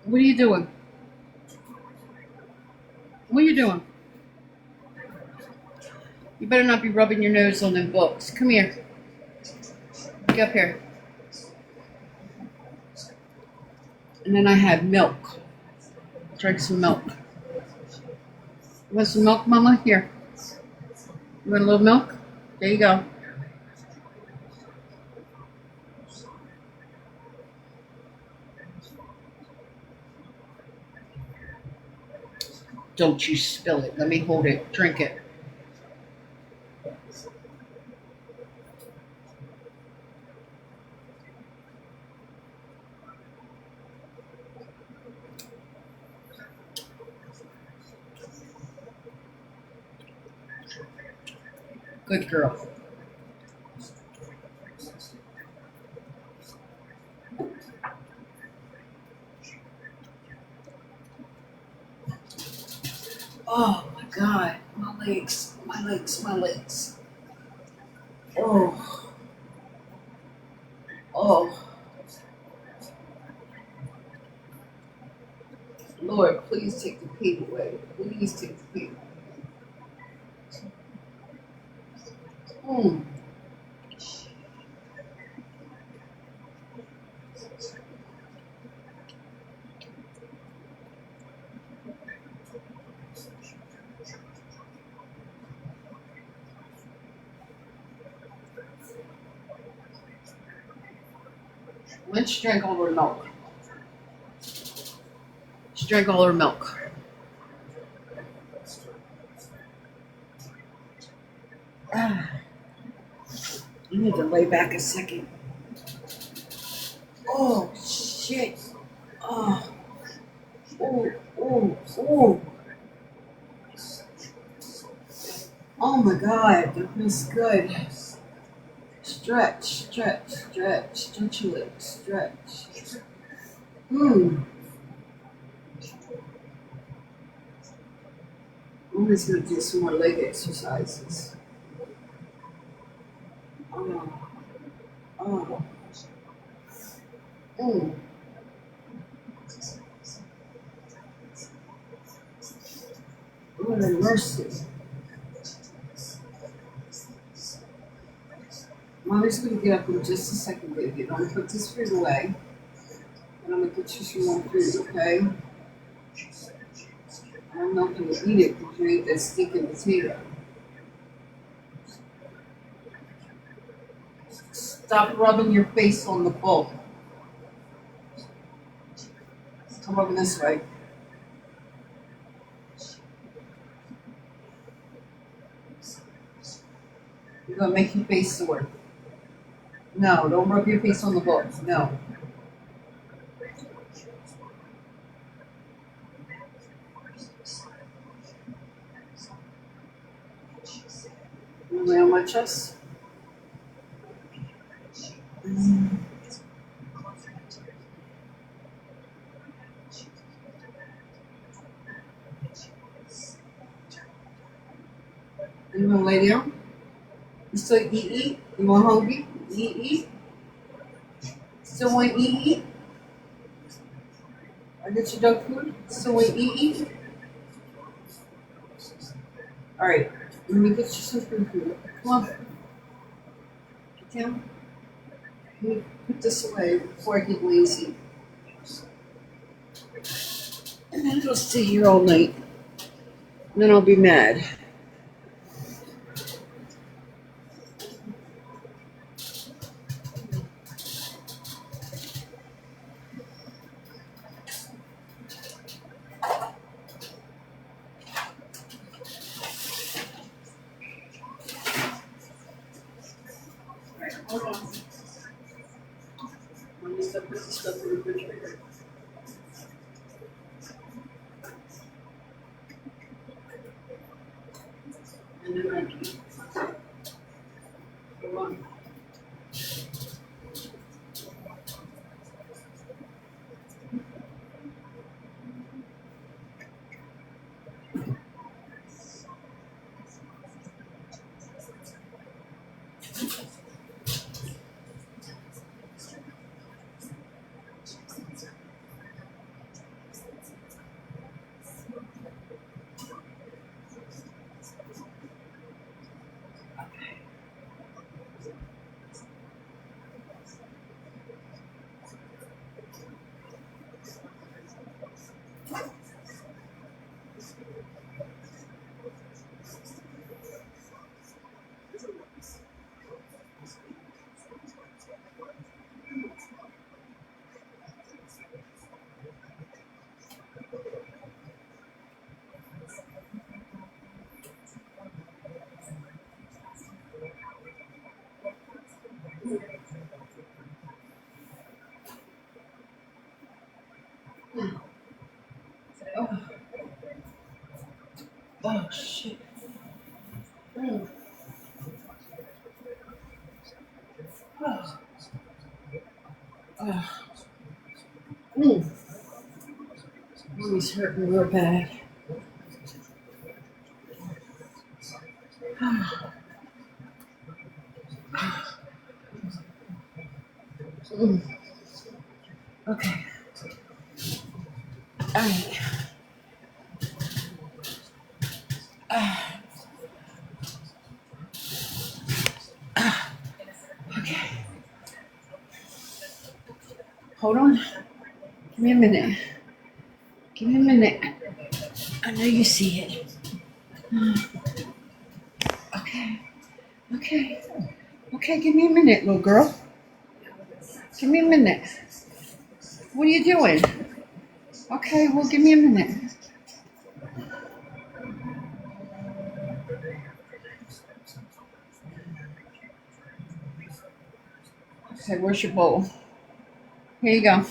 What are you doing? What are you doing? You better not be rubbing your nose on them books. Come here. Get up here. And then I had milk. Drank some milk. You want some milk, Mama? Here. You want a little milk? There you go. Don't you spill it. Let me hold it. Drink it. Good girl. Oh my God, my legs, my legs, my legs. Oh. Oh. Lord, please take the pain away. Please take the pain away. Lynch drank all her milk. She drank all her milk. I need to lay back a second. Oh, shit. Oh. Oh, oh, oh. Oh my God, that feels good. Stretch, stretch, stretch, stretch your legs, stretch. I'm just gonna do some more leg exercises. Oh, oh. Mm. What a mercy. Mommy's gonna get up in just a second, baby. I'm gonna put this food away. And I'm gonna get you some more food, okay? I'm not gonna eat it because you ate that stinking potato. Stop rubbing your face on the bowl. Come over this way. You're gonna make your face sore. No, don't rub your face on the bowl. No. You lay on my chest. You wanna lay down? You still eat? You more hungry? Eat? Still want to eat? I get your dog food? Still want to eat? Alright, let me get you some food. Come on. Get down. Let me put this away before I get lazy. And then I'll stay here all night. And then I'll be mad. Hold on. Let me put this stuff in the refrigerator. And then I can eat. Come on. Oh, oh shit. Mm. Oh. Oh. Mm. Mommy's hurting real bad. Mm. Okay. All right. Okay. Hold on. Give me a minute. Give me a minute. I know you see it. Okay. Okay. Okay, give me a minute, little girl. Give me a minute. What are you doing? Okay, well, give me a minute. Okay, where's your bowl? Here you go.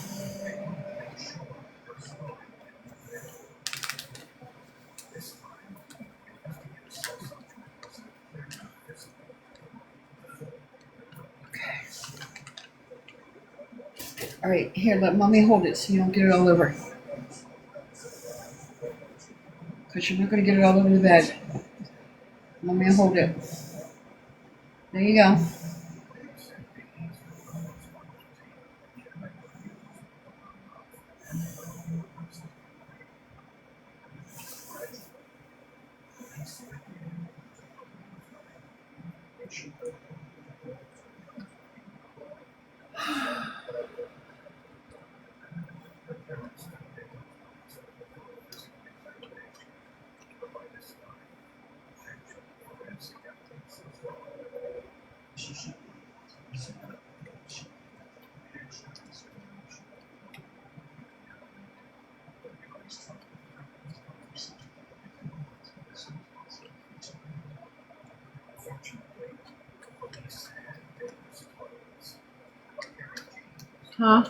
All right, here, let mommy hold it so you don't get it all over. Because you're not going to get it all over the bed. Mommy will hold it. There you go. Huh?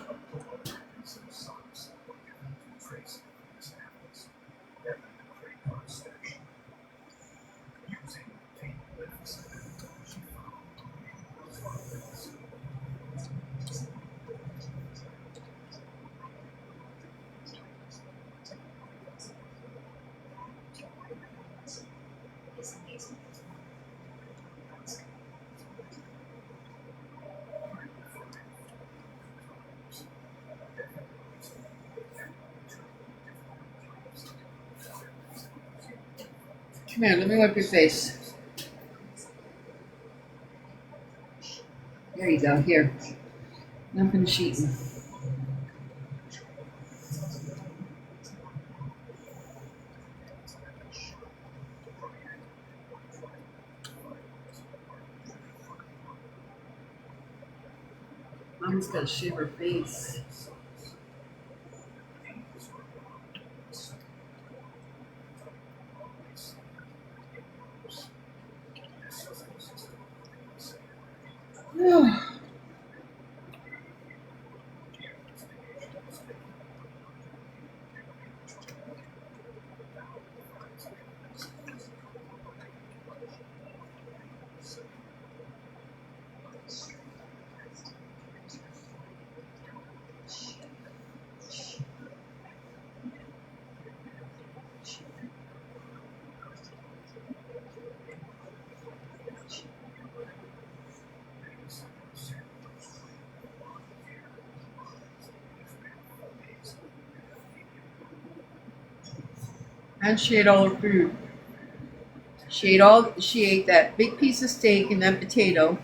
Come here, let me wipe your face. There you go, here. I'm finished eating. Mom's got to shave her face. And she ate all her food. She ate that big piece of steak and that potato,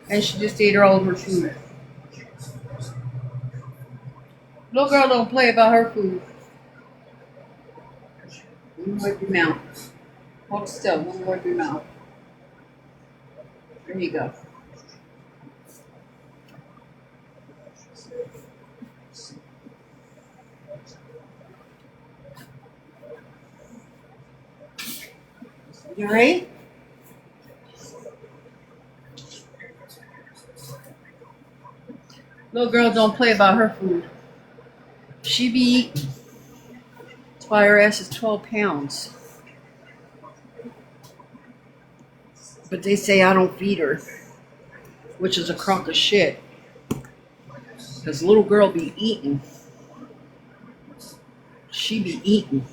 and she just ate all of her food. Little girl don't play about her food. Let me wipe your mouth. Hold still. Let me wipe your mouth. There you go. You ready? Little girl don't play about her food. She be eating. That's why her ass is 12 pounds. But they say I don't feed her, which is a crock of shit. Because little girl be eating. She be eating.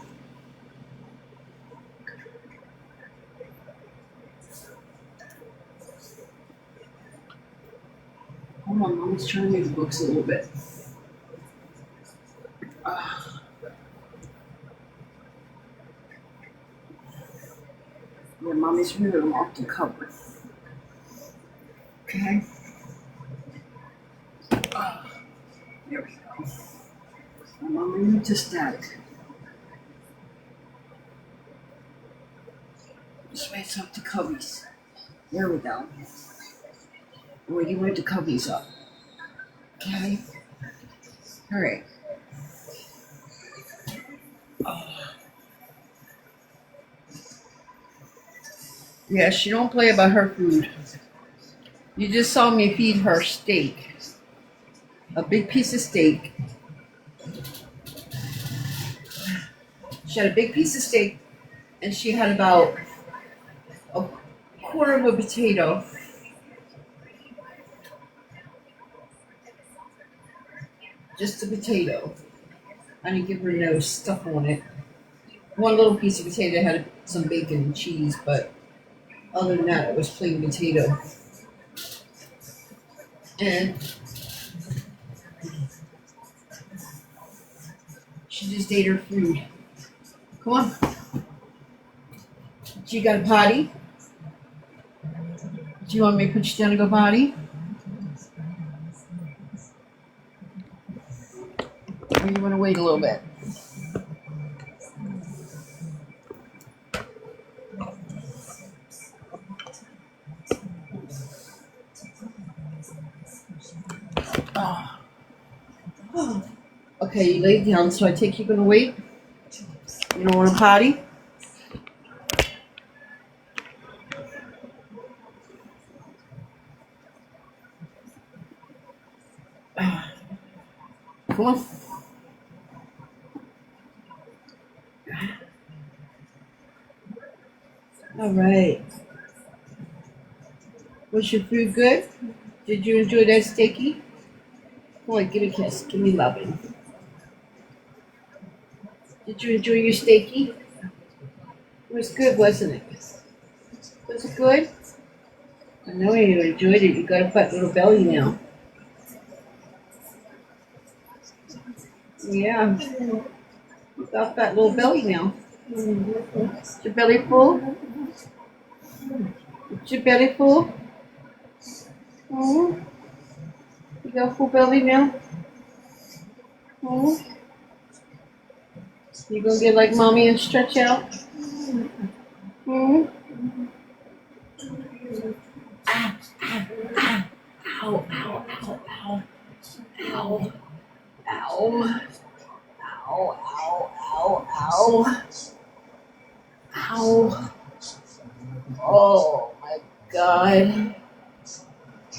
Hold on, Mom's trying to move the books a little bit. Yeah, Mommy's moving them off the cover. Okay. There we go. Mommy moved to static. Just raise up the cubbies. There we go. Where you want the cubbies up. Okay. All right. Yeah, she don't play about her food. You just saw me feed her steak. A big piece of steak. She had a big piece of steak, and she had about a quarter of a potato. Just a potato. I didn't give her no stuff on it. One little piece of potato had some bacon and cheese, but other than that, it was plain potato. And she just ate her food. Come on. She got a potty. Do you want me to put you down and go potty? Or you want to wait a little bit? Oh. Okay, you lay down, so I take you gonna wait? You don't want to potty? Come on. All right. Was your food good? Did you enjoy that steaky? Come on, give me a kiss. Give me loving. Did you enjoy your steaky? It was good, wasn't it? Was it good? I know you enjoyed it. You got a fat little belly now. Yeah. You got a fat little belly now. Is your belly full? Is your belly full? Oh. You got a full belly now? Oh. You gonna get like mommy and stretch out? Hmm? Ah, ah, ah. Ow, ow, ow, ow. Ow. Ow. Ow, ow, ow, ow. Ow. Oh my god.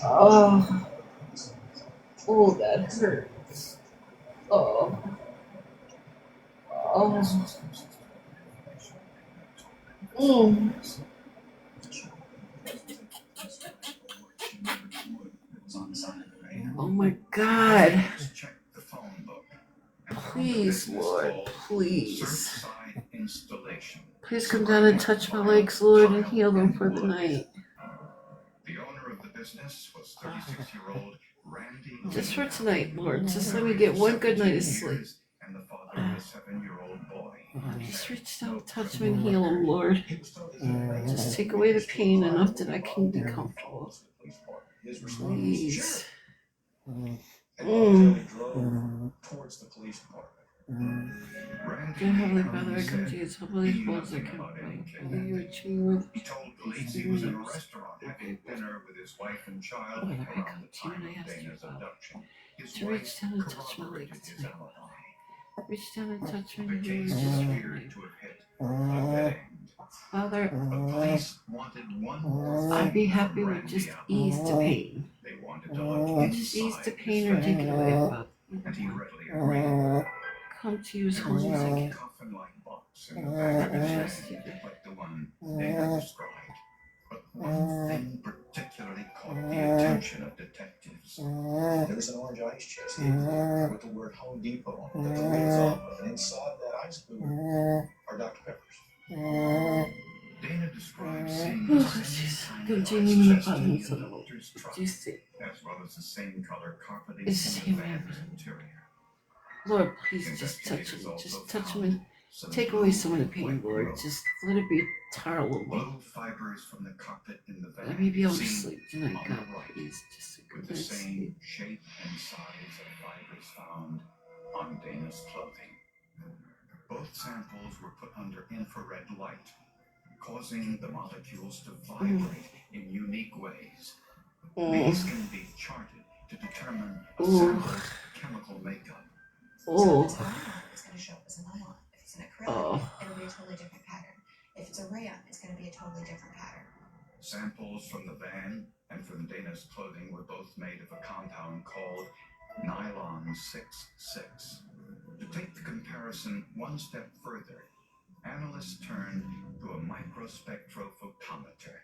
Oh. Oh, that hurts. Oh. Oh. Mm. Oh my god. Please, Lord, please. Please come down and touch my legs, Lord, and heal them for the night. The owner of the business was 36-year-old Randy. Just for tonight, Lord. Just let me get one good night of sleep. And the father of a 7-year-old boy. Just reach down, touch me, and heal them, Lord. Just take away the pain enough that I can be comfortable. Please. Towards the police department. Dear Heavenly Father, I come to you as humble as bold as I can be. You are true. He told police he was in a restaurant having dinner with his wife and child Lord, I around come the to you time and I of ask you, Dana's Father, abduction. His to reach wife down and touch my corroborated legs his tonight. alibi. Reach down and touch me The and heal case me is just for feared tonight. to have hit a dead end. Father, But police wanted one more I'd be thing happy from with Randy just Allen. ease the pain. They wanted to look Just ease the inside pain his or take it away, family, Father. and he readily agreed. Come to you as There was humble as I no can. coffin-like box in the back of his head Trust you. like the one Dana described. But one thing particularly caught the attention of detectives. There was an orange ice chest here with the word Home Depot on it that the lid's off of, and inside that ice cooler are Dr. Peppers. Dana describes seeing Oh, the same jeez. kind of Continue ice to chest in bottom the doctor's truck, you see. as well as the same color carpeting It's in the him. van's interior. Lord, please just touch me. Just touch me. Take away some of the pain, Lord. Just let it be tolerable. Low fibers from the carpet in the van. Let me be able to seen sleep tonight, on God. the right, Please, just a with good the night's same sleep. shape and size of fibers found on Dana's clothing. Both samples were put under infrared light, causing the molecules to vibrate in unique ways. These can be charted to determine a sample's chemical makeup. So if it's a nylon, it's going to show up as a nylon. If it's an acrylic, Oh. it'll be a totally different pattern. If it's a rayon, it's going to be a totally different pattern. Samples from the van and from Dana's clothing were both made of a compound called nylon 6,6. To take the comparison one step further, analysts turned to a microspectrophotometer.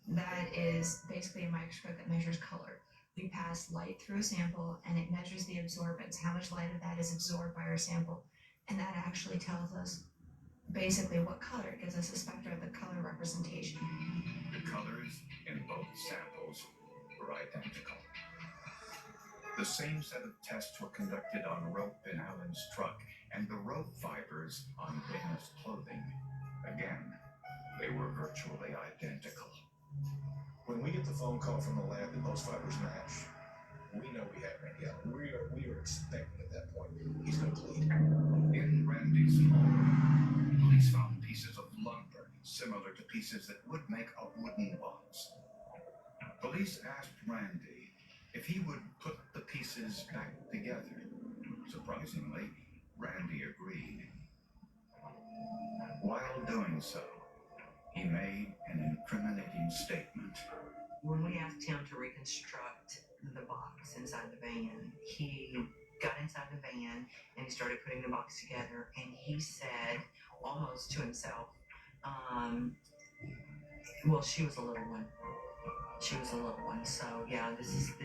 That is basically a microscope that measures color. We pass light through a sample and it measures the absorbance, how much light of that is absorbed by our sample. And that actually tells us basically what color. It gives us a spectrum of the color representation. The colors in both samples were identical. The same set of tests were conducted on rope in Allen's truck and the rope fibers on Dana's clothing. Again, they were virtually identical. When we get the phone call from the lab that those fibers match, we know we have Randy Allen. We are expecting at that point he's going to bleed. In Randy's home, police found pieces of lumber similar to pieces that would make a wooden box. Police asked Randy if he would put the pieces back together. Surprisingly, Randy agreed. While doing so, he made an incriminating statement. When we asked him to reconstruct the box inside the van, he got inside the van and he started putting the box together, and he said almost to himself, well, she was a little one. She was a little one. So yeah, this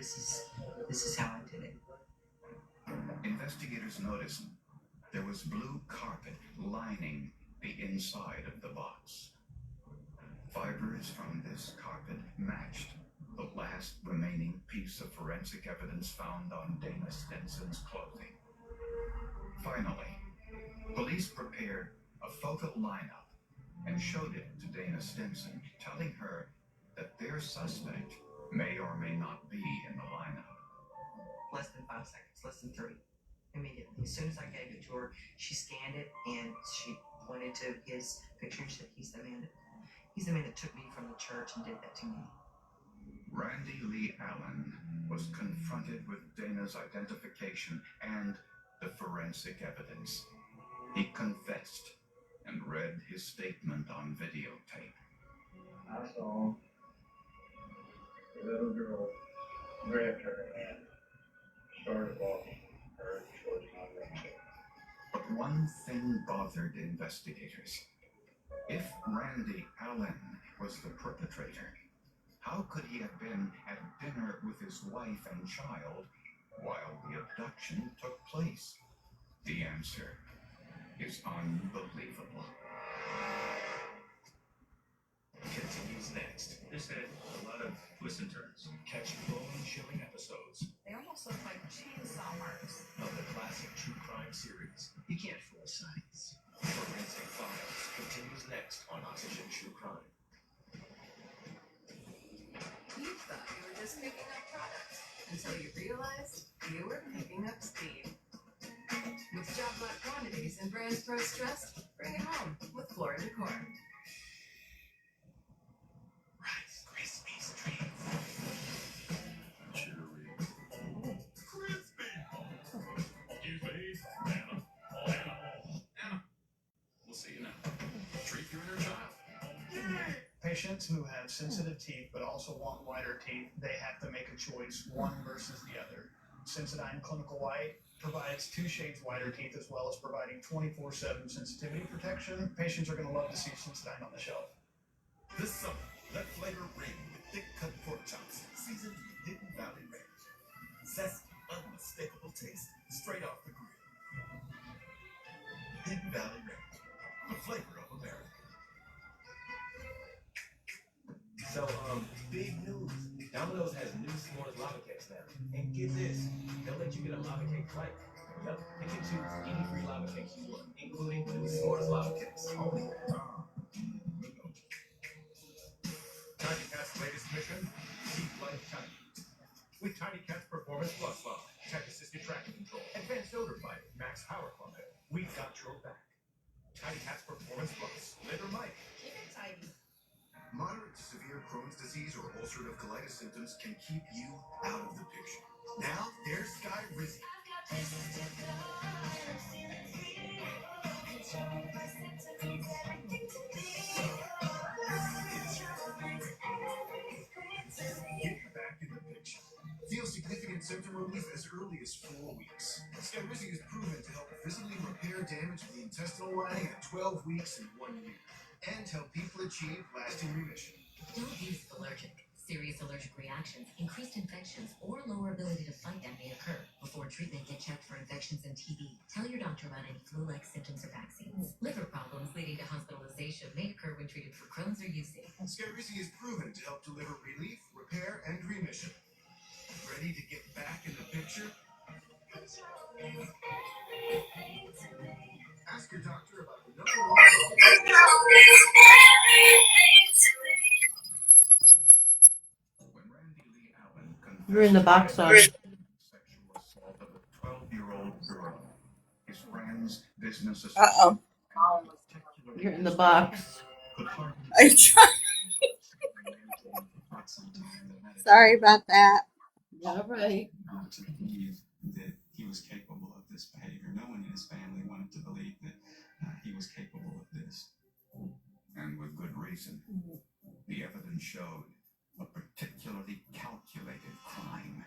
is how I did it. Investigators noticed there was blue carpet lining the inside of the box. Fibers from this carpet matched the last remaining piece of forensic evidence found on Dana Stinson's clothing. Finally, police prepared a photo lineup and showed it to Dana Stinson, telling her that their suspect may or may not be in the lineup. Less than 5 seconds, less than 3. Immediately. As soon as I gave it to her, she scanned it and she pointed to his picture and said, he's the man that took me from the church and did that to me. Randy Lee Allen was confronted with Dana's identification and the forensic evidence. He confessed and read his statement on videotape. I saw the little girl grabbed her hand, started walking her towards my room. But one thing bothered investigators. If Randy Allen was the perpetrator, how could he have been at dinner with his wife and child while the abduction took place? The answer is unbelievable. Continues next. This had a lot of twists and turns. Catch bone-chilling episodes They almost look like chainsaw marks. of the classic true crime series. You can't fool science. Forensic Files continues next on Oxygen True Crime. You thought you were just picking up products until you realized you were picking up speed. With job-lot quantities and brands pros trust, bring it home with Florida Decor. Rice Krispies treats. Chewy. Crispy. Excuse me, Anna. Oh, Anna. Anna. We'll see you now. Treat your inner child. Patients who have sensitive teeth but also want whiter teeth, they have to make a choice, one versus the other. Sensodyne Clinical White provides 2 shades whiter teeth as well as providing 24/7 sensitivity protection. Patients are going to love to see Sensodyne on the shelf. This summer, let flavor ring with thick-cut pork chops seasoned with Hidden Valley Ranch. Zesty, unmistakable taste straight off the grill. Hidden Valley Ranch, the flavor of America. So, big news. Domino's has new s'mores lava cakes now. And get this, they'll let you get a lava cake flight. Yup, pick and choose any free lava cakes you want, including new s'mores lava cakes. Tiny Cat's latest mission, keep life tiny. With Tiny Cat's Performance Plus Lava, tech-assisted tracking control, advanced odor fighting, max power clumping, we've got your back. Tiny Cat's Performance Plus, live or Mike. Keep it tidy. Moderate to severe Crohn's disease or ulcerative colitis symptoms can keep you out of the picture. Now, there's Sky Rizzy. Get back in the picture. Feel significant symptom relief as early as 4 weeks. Skyrizi is proven to help visibly repair damage to the intestinal lining at 12 weeks and 1 year, and help people achieve lasting remission. Don't use if allergic. Serious allergic reactions, increased infections, or lower ability to fight them may occur. Before treatment, get checked for infections and TB. Tell your doctor about any flu-like symptoms or vaccines. Liver problems leading to hospitalization may occur when treated for Crohn's or UC. Skyrizi is proven to help deliver relief, repair, and remission. Ready to get back in the picture? Ask your doctor about the number one. You're in the box, son. Sexual assault of a 12-year-old girl. His friends, business Uh-oh. You're in the box. I tried. Sorry about that. All right. To believe that he was capable of this behavior. No one in his family wanted to believe that he was capable of this. And with good reason. The evidence showed a particularly calculated crime.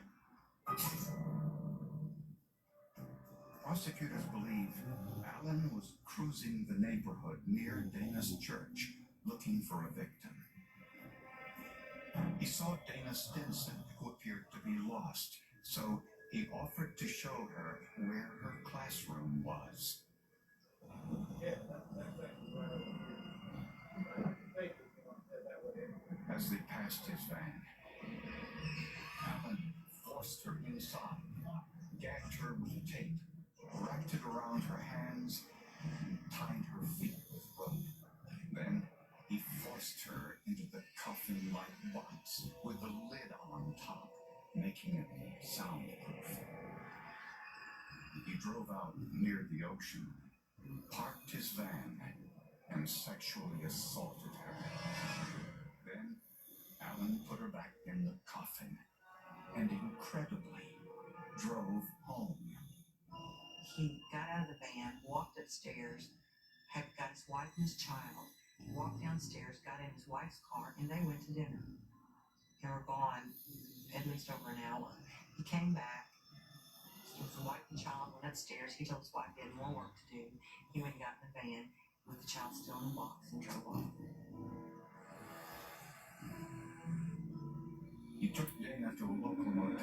Prosecutors believe Alan was cruising the neighborhood near Dana's church looking for a victim. He saw Dana Stinson, who appeared to be lost, so he offered to show her where her classroom was. As they passed his van, Alan forced her inside, gagged her with tape, wrapped it around her hands, and tied her feet with rope. Then he forced her into the coffin-like box with the lid on top, making it soundproof. He drove out near the ocean, parked his van, and sexually assaulted her. Then Alan put her back in the coffin and incredibly drove home. He got out of the van, walked upstairs, got his wife and his child, walked downstairs, got in his wife's car, and they went to dinner. They were gone at least over an hour. He came back. His wife and child went upstairs. He told his wife he had more work to do. He went and got in the van with the child still in the box and drove off. He took Dana to a local motel.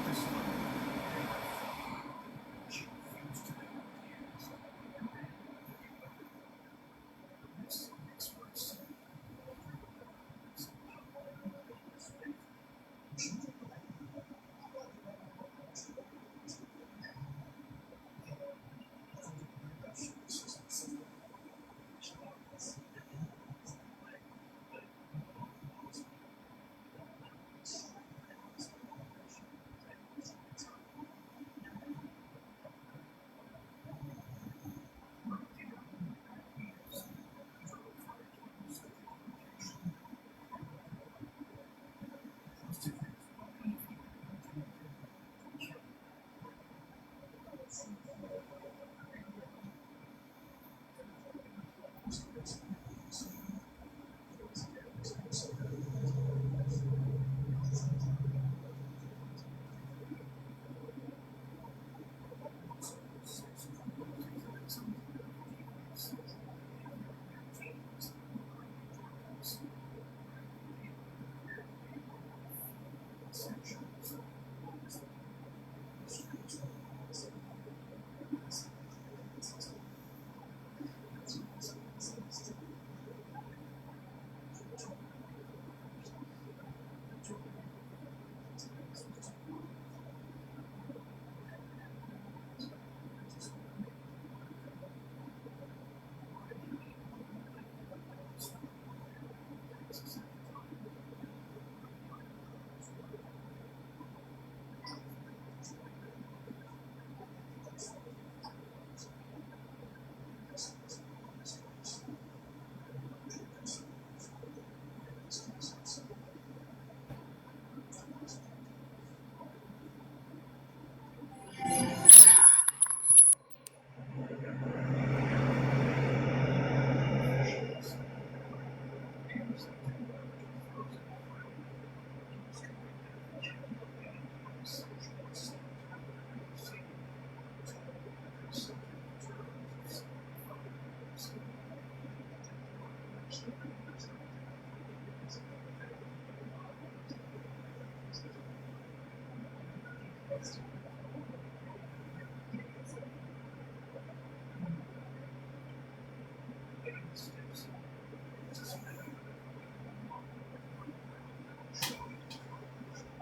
This time, she refused to be refused. This experts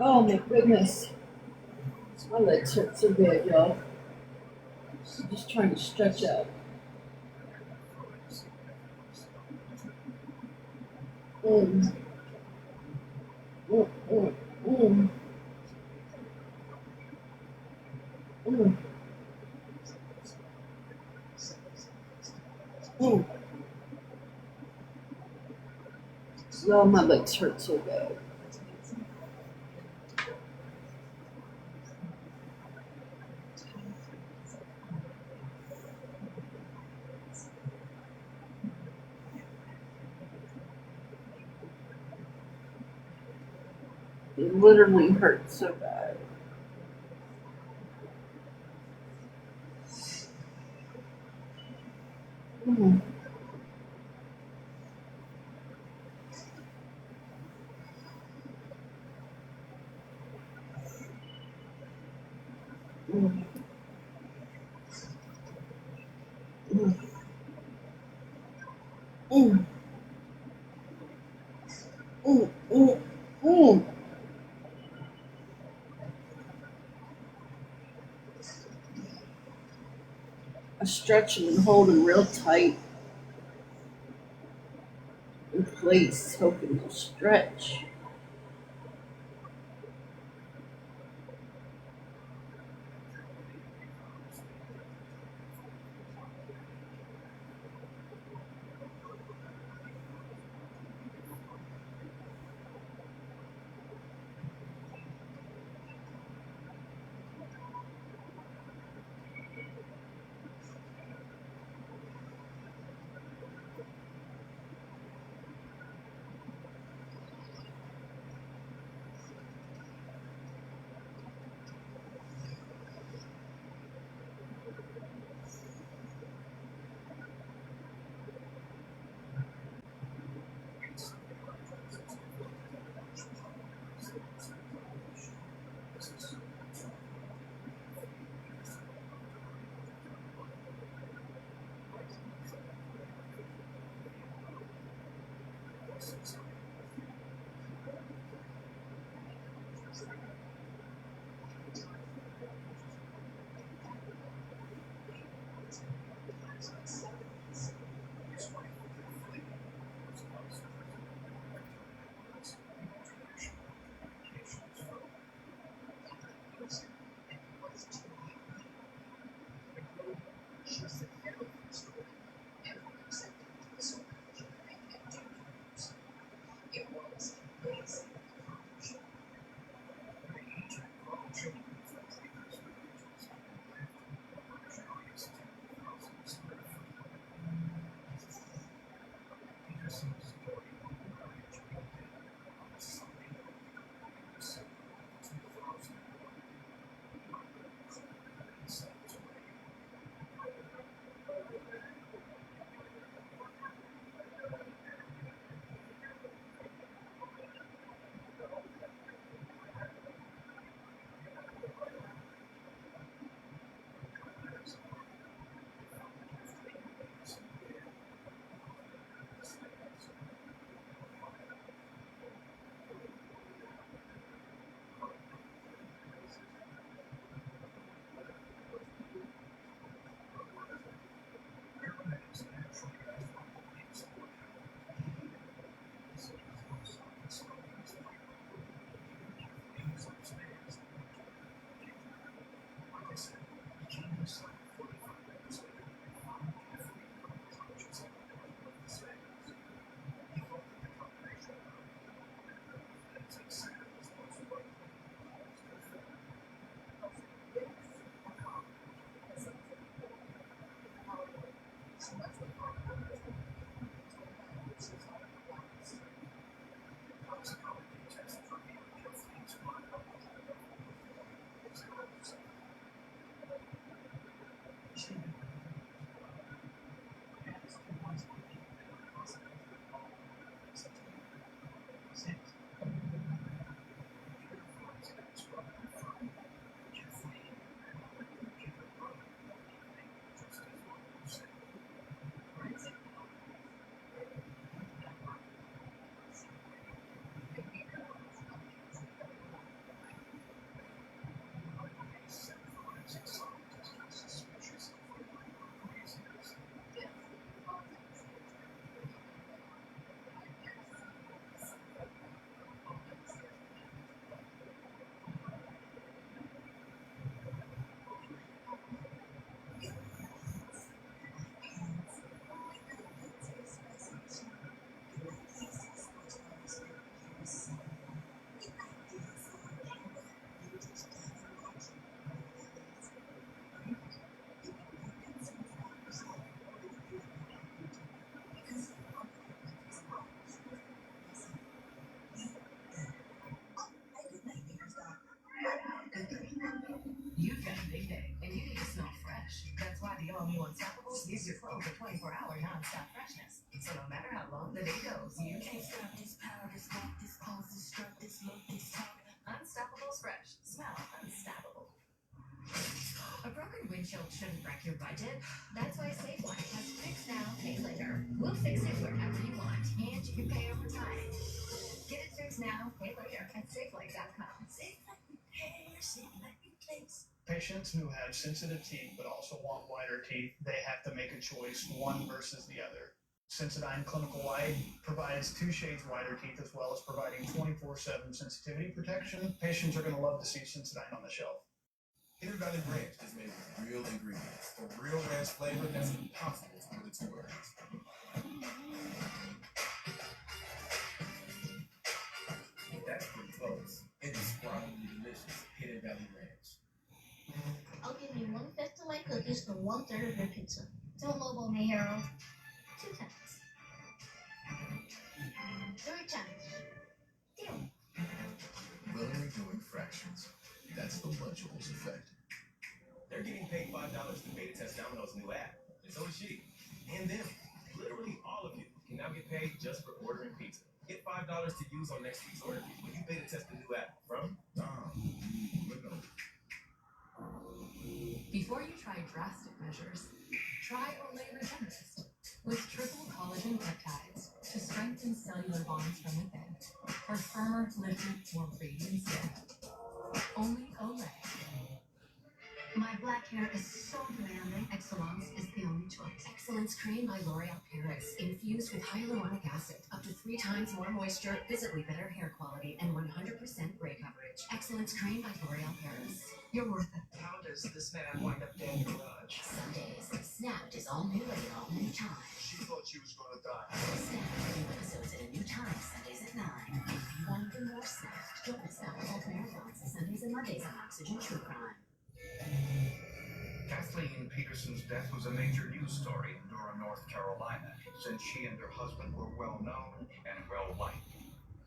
Oh my goodness. My legs hurt so bad, y'all. I'm just trying to stretch out. Mm. Mm, mm, mm. Mm. Mm. Oh, my legs hurt so bad. It literally hurts so bad. Mm. Mm. Mm. Mm. Mm. Mm. Mm. I stretch them and hold them real tight in place, hoping to stretch. Use your phone for 24-hour non-stop freshness. So no matter how long the day goes, you can't stop this power, this walk, this pulse, this strut, this look, this talk. Unstoppable's fresh. Smell unstoppable. A broken windshield shouldn't wreck your budget. That's why SafeLight has fix now, pay later. We'll fix it wherever you want, and you can pay over time. Get it fixed now, pay later at SafeLight.com. SafeLight Repair, SafeLight Replace. Patients who have sensitive teeth but also want whiter teeth, they have to make a choice, one versus the other. Sensodyne Clinical White provides 2 shades whiter teeth as well as providing 24/7 sensitivity protection. Patients are going to love to see Sensodyne on the shelf. Hidden Valley Ranch is made with real ingredients, a real ranch flavor that's impossible to put into words. That's pretty close. It is probably delicious. Hidden Valley Ranch. I'll give you 1/5 of my cookies for 1/3 of your pizza. Don't lowball me, Harold. 2 times. 3 times. Deal. Willingly doing fractions. That's the Lunchables effect. They're getting paid $5 to beta test Domino's new app. And so is she. And them. Literally all of you can now get paid just for ordering pizza. Get $5 to use on next week's order when you beta test the new app from Dom. Before you try drastic measures, try Olay Regenerist with triple collagen peptides to strengthen cellular bonds from within for firmer, lifted, more radiant skin. Only Olay. My black hair is so demanding. Excellence is the only choice. Excellence Cream by L'Oreal Paris. Infused with hyaluronic acid. Up to 3 times more moisture, visibly better hair quality, and 100% gray coverage. Excellence Cream by L'Oreal Paris. You're worth it. How does this man wind up dead in the garage? Sundays. Snapped is all new at an all new time. She thought she was going to die. Snapped. New episodes at a new time. Sundays at 9. If you want even more snapped, don't miss out on marathons. Sundays and Mondays on Oxygen True Crime. Kathleen Peterson's death was a major news story in Durham, North Carolina, since she and her husband were well known and well liked.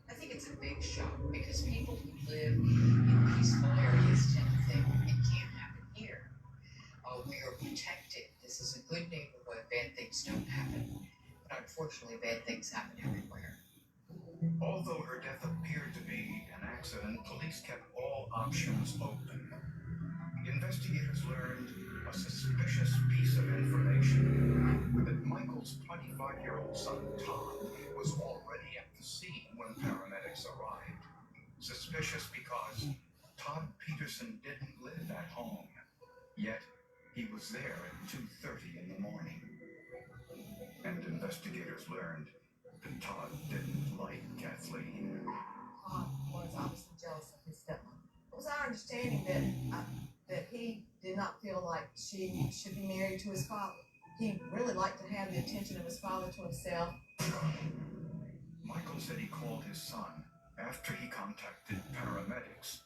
I think it's a big shock because people who live in peaceful areas tend to think it can't happen here. We are protected. This is a good neighborhood. Bad things don't happen. But unfortunately, bad things happen everywhere. Although her death appeared to be an accident, police kept all options open. Investigators learned a suspicious piece of information that Michael's 25-year-old son, Todd, was already at the scene when paramedics arrived. Suspicious because Todd Peterson didn't live at home, yet he was there at 2:30 in the morning. And investigators learned that Todd didn't like Kathleen. Todd was obviously jealous of his stepmom. It was our understanding that he did not feel like she should be married to his father. He really liked to have the attention of his father to himself. Michael said he called his son after he contacted paramedics.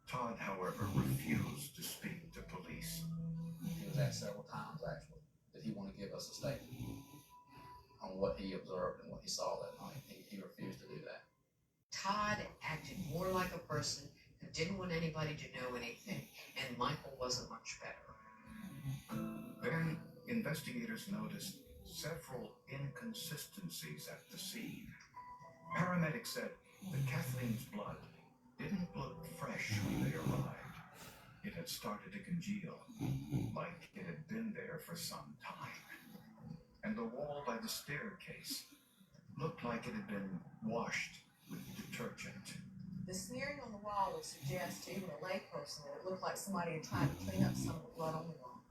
Todd, however, refused to speak to police. He was asked several times, actually, that he want to give us a statement on what he observed and what he saw that night. He refused to do that. Todd acted more like a person who didn't want anybody to know anything, and Michael wasn't much better. Then investigators noticed several inconsistencies at the scene. Paramedics said that Kathleen's blood didn't look fresh when they arrived. It had started to congeal, like it had been there for some time. And the wall by the staircase looked like it had been washed with detergent. The smearing on the wall would suggest to even a layperson that it looked like somebody had tried to clean up some of the blood on the wall.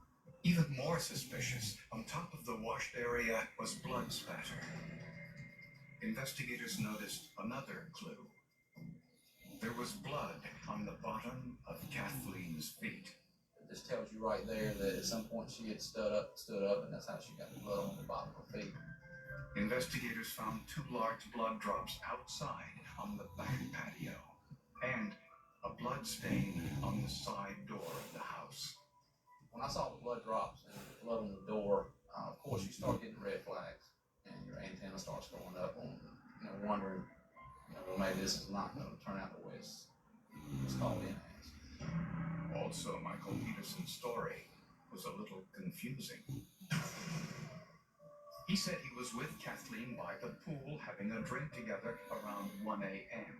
Even more suspicious, on top of the washed area was blood spatter. Investigators noticed another clue. There was blood on the bottom of Kathleen's feet. It just tells you right there that at some point she had stood up, and that's how she got the blood on the bottom of her feet. Investigators found 2 large blood drops outside on the back patio, and a blood stain on the side door of the house. When I saw the blood drops and the blood on the door, of course you start getting red flags, and your antenna starts going up, and wondering, well, maybe this is not going to turn out the way it's called in as. Also, Michael Peterson's story was a little confusing. He said he was with Kathleen by the pool having a drink together around 1 a.m.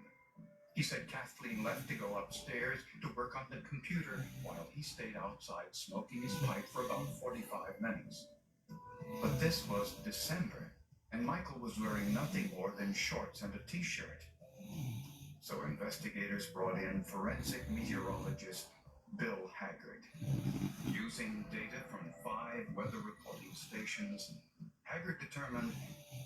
He said Kathleen left to go upstairs to work on the computer while he stayed outside smoking his pipe for about 45 minutes. But this was December, and Michael was wearing nothing more than shorts and a t-shirt. So investigators brought in forensic meteorologist Bill Haggard. Using data from 5 weather reporting stations, Haggard determined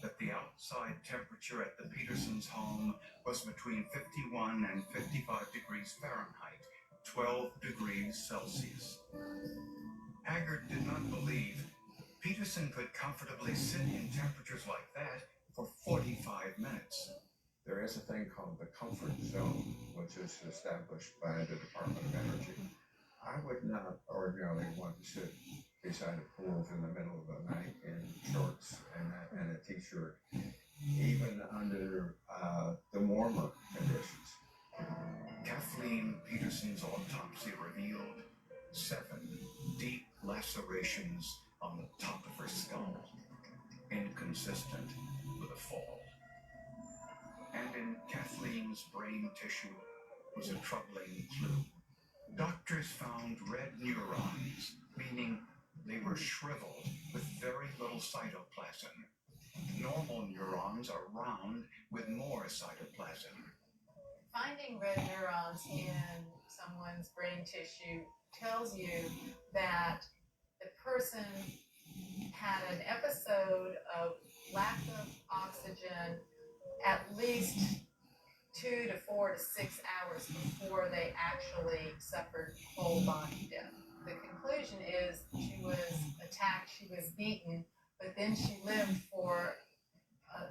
that the outside temperature at the Petersons' home was between 51 and 55 degrees Fahrenheit, 12 degrees Celsius. Haggard did not believe Peterson could comfortably sit in temperatures like that for 45 minutes. There is a thing called the comfort zone, which is established by the Department of Energy. I would not ordinarily want to sit beside a pool in the middle of the night in shorts and a t-shirt, even under the warmer conditions. Kathleen Peterson's autopsy revealed 7 deep lacerations on the top of her skull, inconsistent with a fall. And in Kathleen's brain tissue was a troubling clue. Doctors found red neurons, meaning they were shriveled with very little cytoplasm. Normal neurons are round with more cytoplasm. Finding red neurons in someone's brain tissue tells you that the person had an episode of lack of oxygen at least 2 to 4 to 6 hours before they actually suffered whole body death. The conclusion is she was attacked, she was beaten, but then she lived for a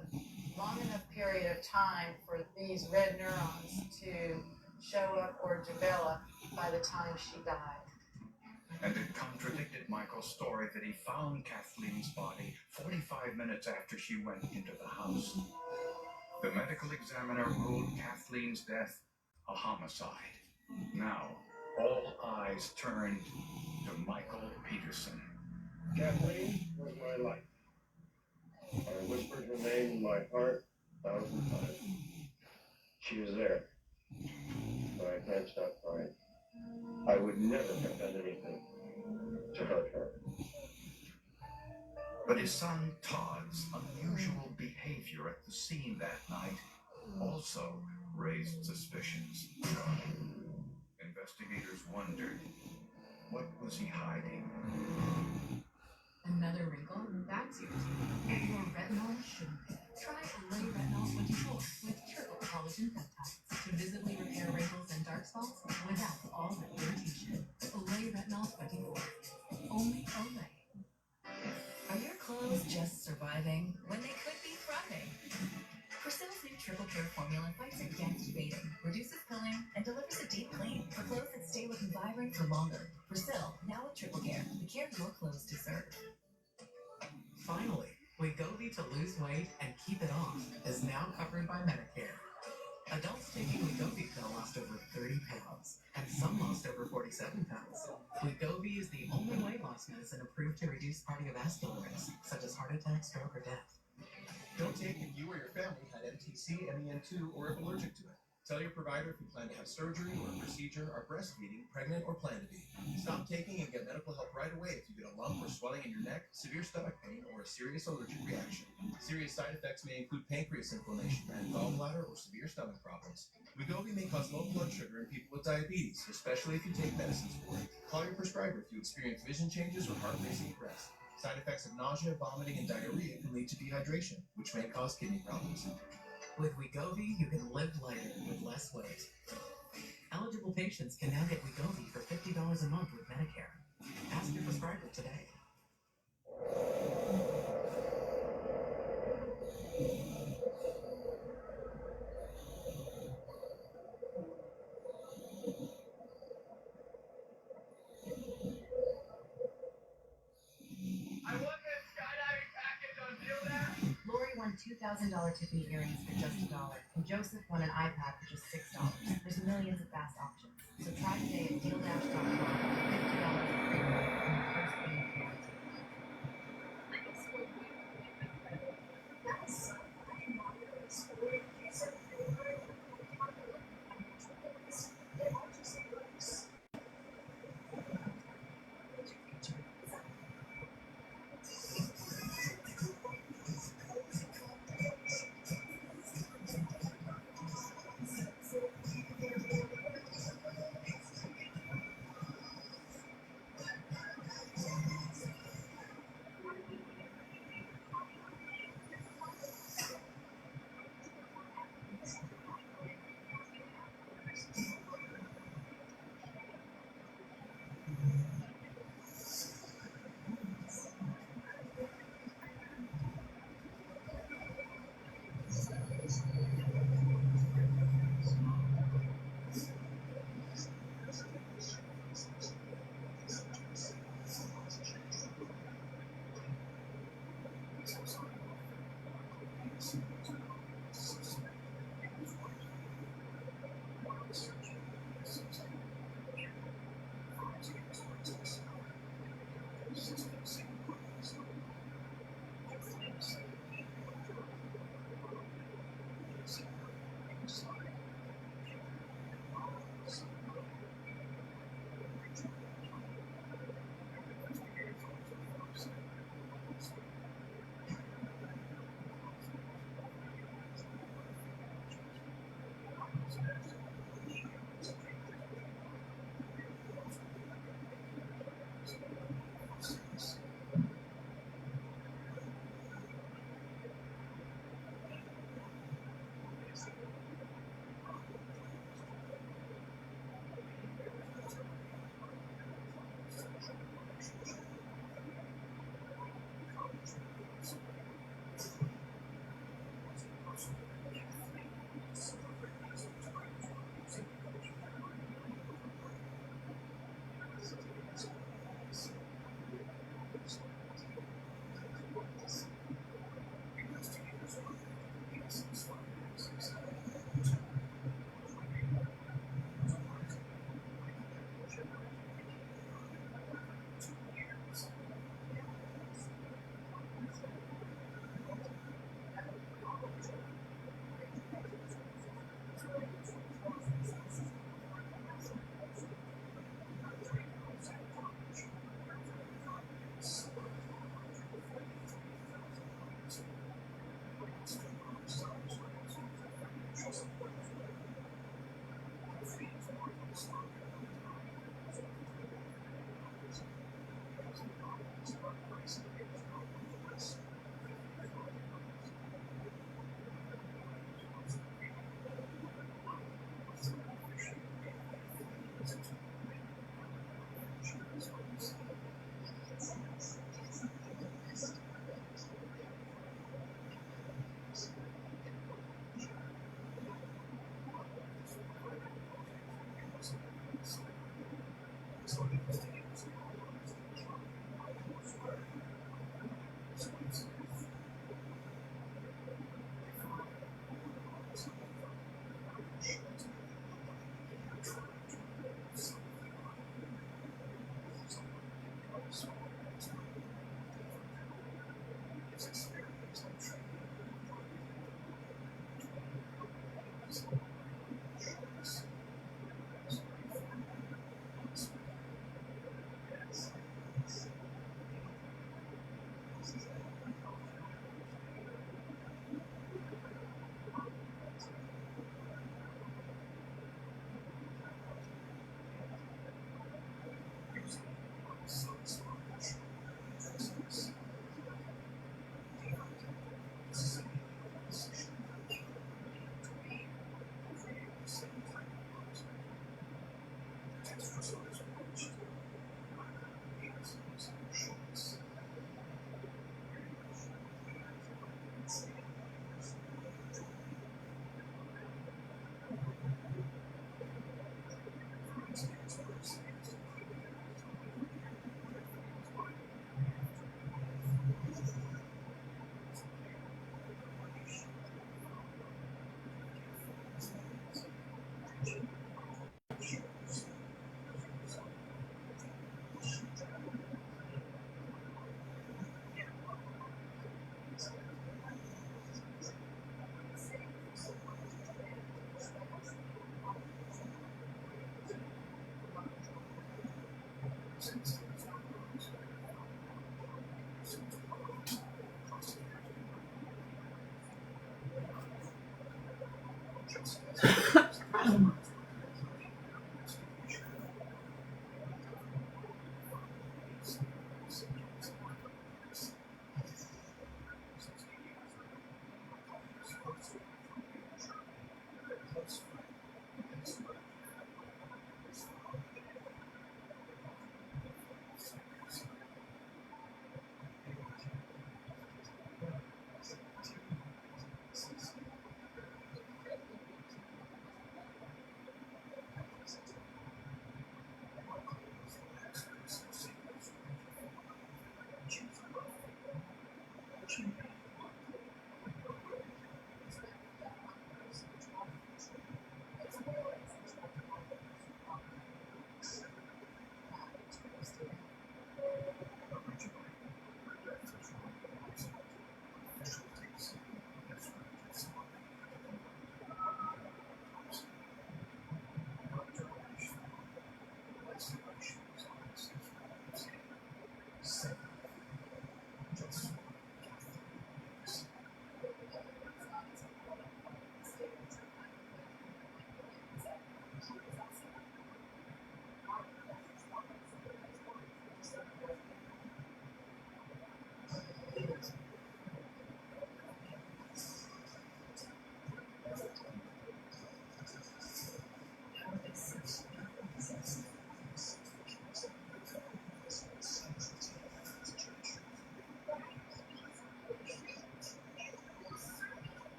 long enough period of time for these red neurons to show up or develop by the time she died. And it contradicted Michael's story that he found Kathleen's body 45 minutes after she went into the house. The medical examiner ruled Kathleen's death a homicide. Now, all eyes turned to Michael Peterson. Kathleen was my life. I whispered her name in my heart 1,000 times. She was there, but I can't stop crying. I would never have done anything to hurt her. But his son Todd's unusual behavior at the scene that night also raised suspicions. Investigators wondered, what was he hiding? Another wrinkle? That's your teeth. Your retinol shouldn't be. Try Olay Retinol 24 with triple collagen peptides to visibly repair wrinkles and dark spots without all the irritation. Olay Retinol 24. Only Olay. Are your clothes just surviving when they could be thriving? Persil's new Triple Care formula fights against fading, reduces pilling, and delivers a deep clean for clothes that stay looking vibrant for longer. Persil, now with Triple Care, the care your clothes deserve. Finally, Wegovy to lose weight and keep it off is now covered by Medicare. Adults taking Wegovy pill lost over 30 pounds, and some lost over 47 pounds. Wegovy is the only weight loss medicine approved to reduce cardiovascular risk, such as heart attack, stroke, or death. Don't take if you or your family had MTC, MEN2, or if allergic to it. Tell your provider if you plan to have surgery or a procedure, are breastfeeding, pregnant, or plan to be. Stop taking and get medical help right away if you get a lump or swelling in your neck, severe stomach pain, or a serious allergic reaction. Serious side effects may include pancreas inflammation and gallbladder or severe stomach problems. Wegovy may cause low blood sugar in people with diabetes, especially if you take medicines for it. Call your prescriber if you experience vision changes or heart racing at rest. Side effects of nausea, vomiting, and diarrhea can lead to dehydration, which may cause kidney problems. With Wegovy, you can live lighter with less weight. Eligible patients can now get Wegovy for $50 a month with Medicare. Ask your prescriber today. I won this skydiving package on Deal Dash. Lori won $2,000 Tiffany earrings for just $1, and Joseph won an iPad for just $6. There's millions of fast options. So try today at DealDash.com for $50 free.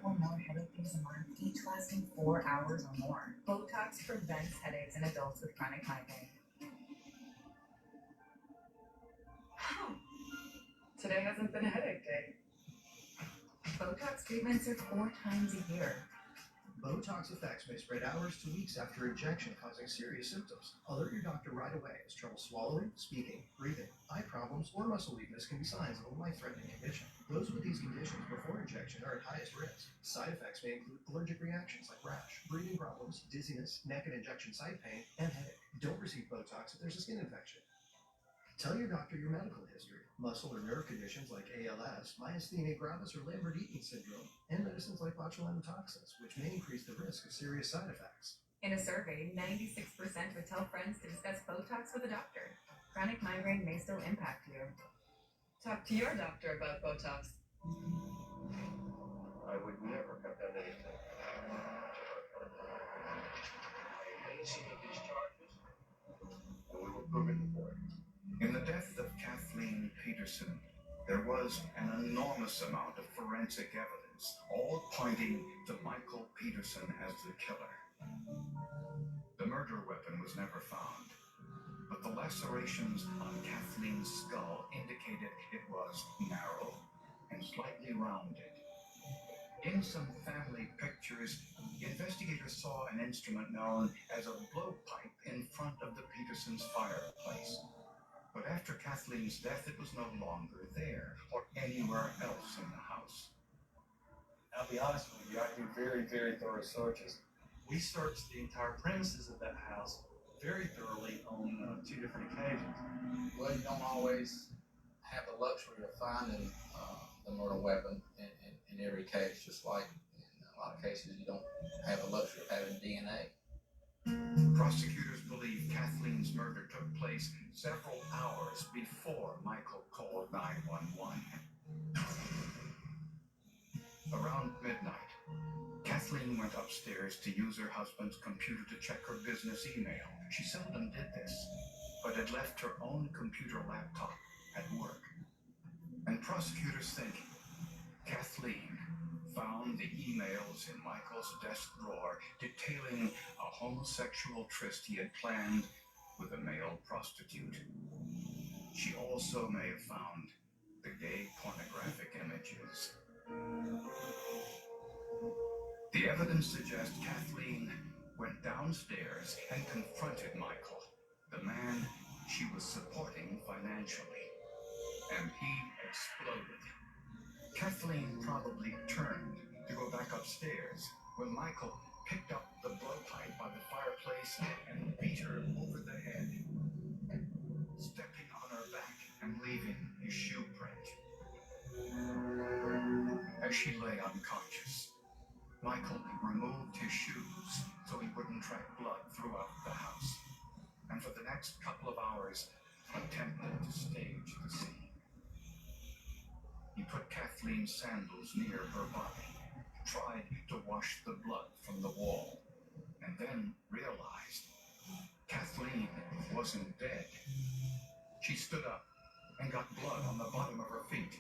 Or more headaches a month, each lasting 4 hours or more. Botox prevents headaches in adults with chronic migraine. Today hasn't been a headache day. Botox treatments are 4 times a year. Botox effects may spread hours to weeks after injection, causing serious symptoms. Alert your doctor right away, as trouble swallowing, speaking, breathing, eye problems, or muscle weakness can be signs of a life-threatening condition. Those with these conditions before injection are at highest risk. Side effects may include allergic reactions like rash, breathing problems, dizziness, neck and injection site pain, and headache. Don't receive Botox if there's a skin infection. Tell your doctor your medical history, muscle or nerve conditions like ALS, myasthenia gravis or Lambert-Eaton syndrome, and medicines like botulinum toxins, which may increase the risk of serious side effects. In a survey, 96% would tell friends to discuss Botox with a doctor. Chronic migraine may still impact you. Talk to your doctor about Botox. I would never have done anything. Innocent of these charges, and we will prove it in court. In the death of Kathleen Peterson, there was an enormous amount of forensic evidence, all pointing to Michael Peterson as the killer. The murder weapon was never found, but the lacerations on Kathleen's skull indicated it was narrow and slightly rounded. In some family pictures, investigators saw an instrument known as a blowpipe in front of the Petersons' fireplace. But after Kathleen's death, it was no longer there or anywhere else in the house. I'll be honest with you, I do very, very thorough searches. We searched the entire premises of that house very thoroughly on 2 different occasions. Well, you don't always have the luxury of finding the murder weapon in every case, just like in a lot of cases you don't have the luxury of having DNA. Prosecutors believe Kathleen's murder took place several hours before Michael called 911. Around midnight, Kathleen went upstairs to use her husband's computer to check her business email. She seldom did this, but had left her own computer laptop at work. And prosecutors think Kathleen found the emails in Michael's desk drawer detailing a homosexual tryst he had planned with a male prostitute. She also may have found the gay pornographic images. The evidence suggests Kathleen went downstairs and confronted Michael, the man she was supporting financially, and he exploded. Kathleen probably turned to go back upstairs when Michael picked up the blowpipe by the fireplace and beat her over the head, stepping on her back and leaving his shoe print. As she lay unconscious, Michael removed his shoes so he wouldn't track blood throughout the house, and for the next couple of hours attempted to stage the scene. He put Kathleen's sandals near her body, tried to wash the blood from the wall, and then realized Kathleen wasn't dead. She stood up and got blood on the bottom of her feet.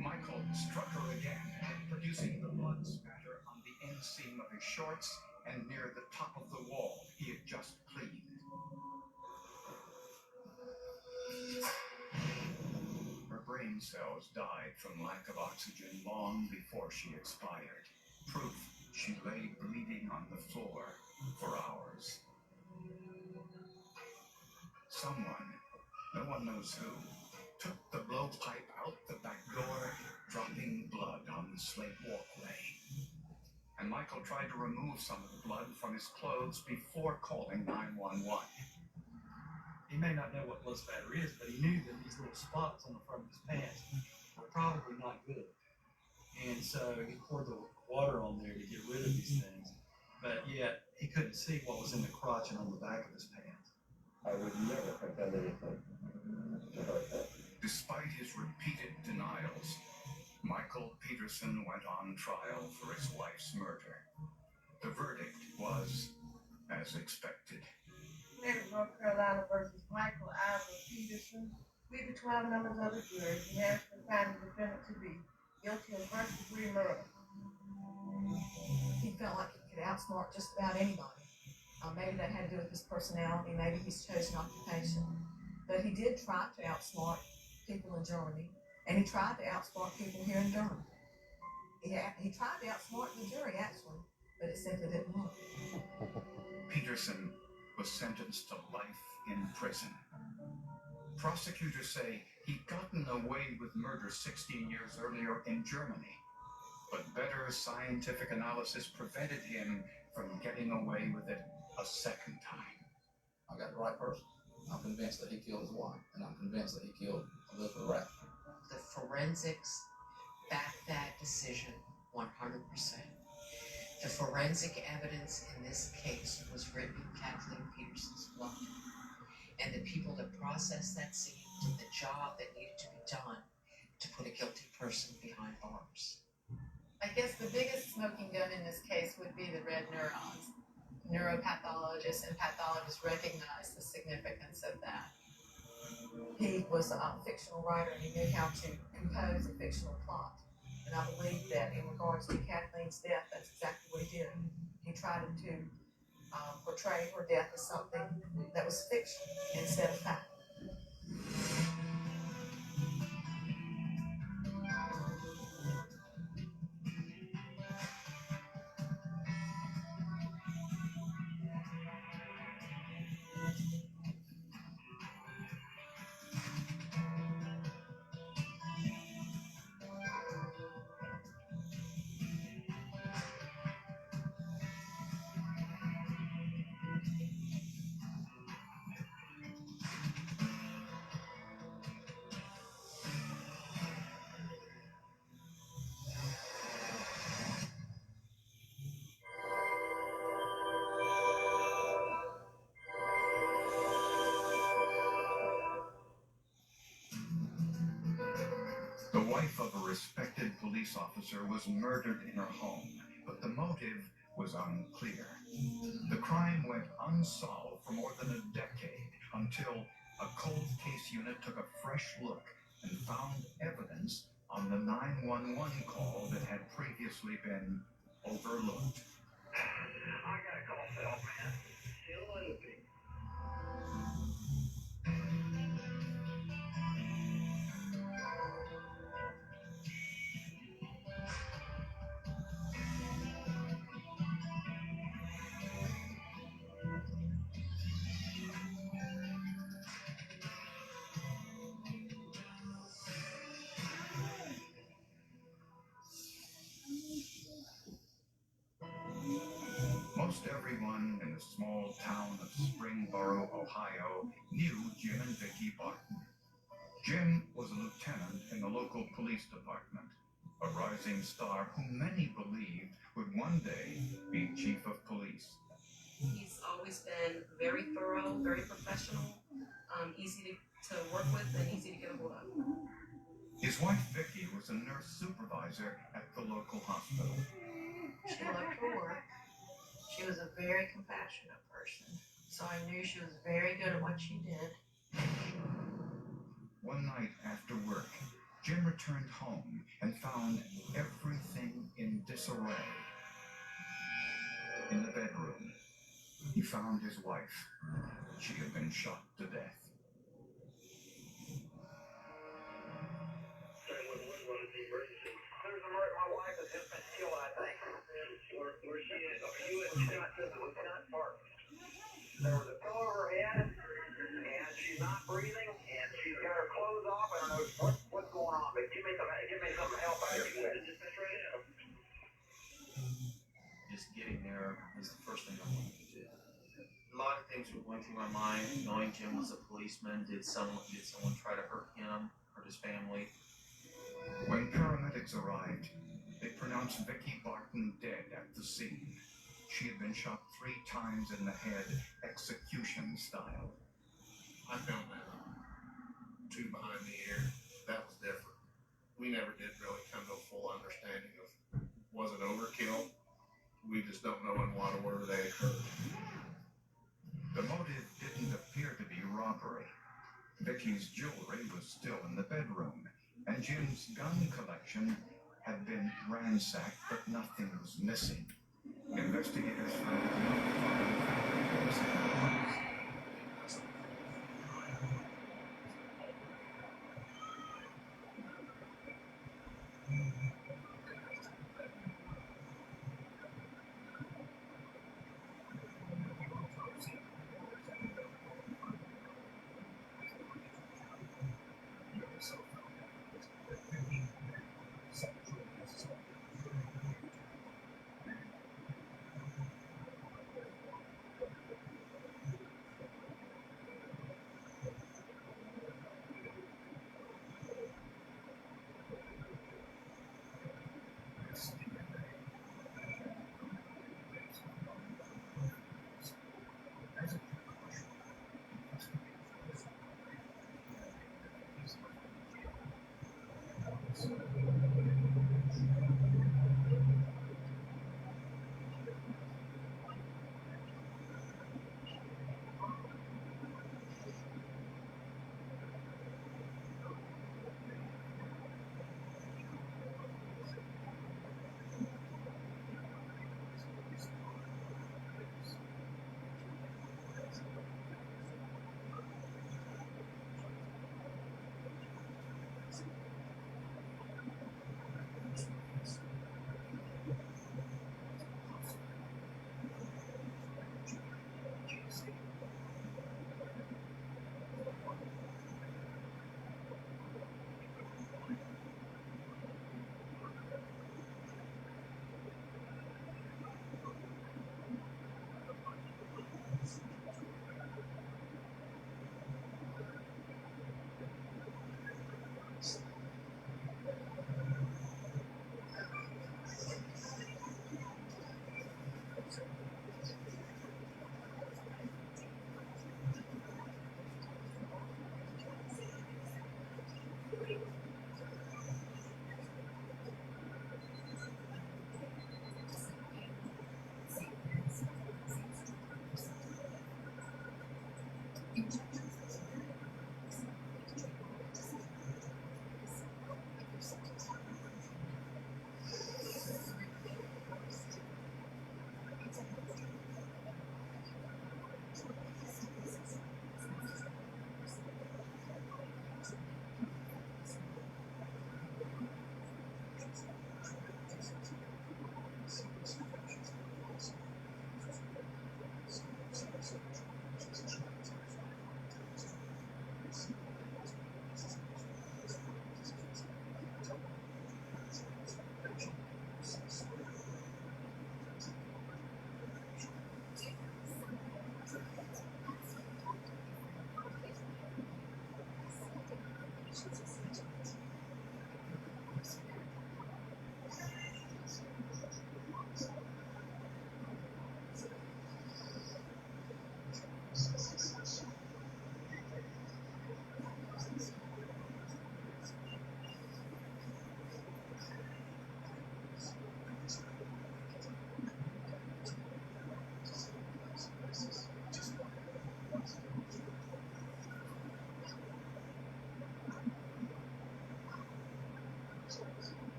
Michael struck her again, producing the blood spatter on the inseam of his shorts and near the top of the wall he had just cleaned. Her brain cells died from lack of oxygen long before she expired. Proof she lay bleeding on the floor for hours. Someone, no one knows who, took the blowpipe out the back door, dropping blood on the slate walkway. And Michael tried to remove some of the blood from his clothes before calling 911. He may not know what blood spatter is, but he knew that these little spots on the front of his pants were probably not good. And so he poured the water on there to get rid of these things. But yet, he couldn't see what was in the crotch and on the back of his pants. I would never have done anything to hurt her. Despite his repeated denials, Michael Peterson went on trial for his wife's murder. The verdict was as expected. State of North Carolina versus Michael Alvin Peterson. We, the 12 members of the jury, unanimously find the defendant to be guilty of first-degree murder. He felt like he could outsmart just about anybody. Maybe that had to do with his personality, maybe his chosen occupation. But he did try to outsmart people in Germany, And he tried to outsmart people here in Durham. He tried to outsmart the jury, actually, but it simply didn't work. Peterson was sentenced to life in prison. Prosecutors say he'd gotten away with murder 16 years earlier in Germany, but better scientific analysis prevented him from getting away with it a second time. I got the right person. I'm convinced that he killed his wife, and I'm convinced that he killed Elizabeth Rath. The forensics back that decision 100%. The forensic evidence in this case was written in Kathleen Peterson's blood. And the people that processed that scene did the job that needed to be done to put a guilty person behind bars. I guess the biggest smoking gun in this case would be the red neurons. Neuropathologists and pathologists recognize the significance of that. He was a fictional writer and he knew how to compose a fictional plot. And I believe that in regards to Kathleen's death, that's exactly what he did. He tried to portray her death as something that was fiction instead of fact. The wife of a respected police officer was murdered in her home, but the motive was unclear. The crime went unsolved for more than a decade until a cold case unit took a fresh look and found evidence on the 911 call that had previously been overlooked. I got a call cell, man. Still moving. Most everyone in the small town of Springboro, Ohio, knew Jim and Vicki Barton. Jim was a lieutenant in the local police department, a rising star who many believed would one day be chief of police. He's always been very thorough, very professional, easy to work with and easy to get a hold of. His wife Vicki was a nurse supervisor at the local hospital. She loved her work. She was a very compassionate person. So I knew she was very good at what she did. One night after work, Jim returned home and found everything in disarray. In the bedroom, he found his wife. She had been shot to death. There's a murder. My wife has just been killed, I think. Where she is? Are you at Lieutenant Park? There was a pillow over her head, and she's not breathing, and she's got her clothes off. I don't know what's going on, but give me some help out here. Just getting there is the first thing I wanted to do. A lot of things were going through my mind. Knowing Jim was a policeman, did someone try to hurt him, hurt his family? When paramedics arrived, they pronounced Vicki Barton dead at the scene. She had been shot 3 times in the head, execution style. I found that 2 behind the ear. That was different. We never did really come to a full understanding of, was it overkill? We just don't know in what order they occurred. The motive didn't appear to be robbery. Vicki's jewelry was still in the bedroom, and Jim's gun collection had been ransacked, but nothing was missing. Investigators found no foreign valuables in the house.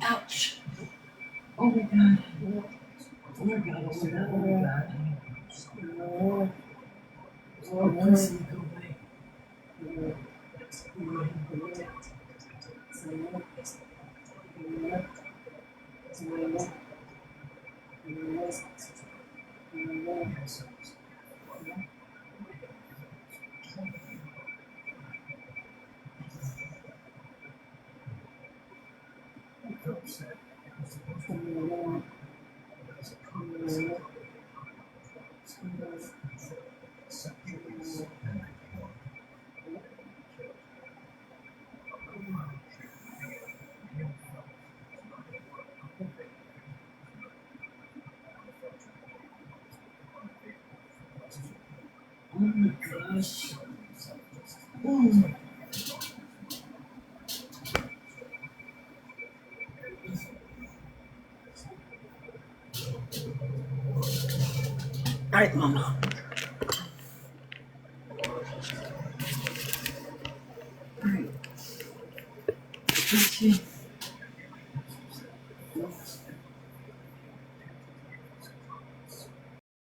Ouch. Oh my god. Oh my god. Oh my god. Oh my god. Oh, oh, Lucy, go away. All right, Mama. All right. Okay.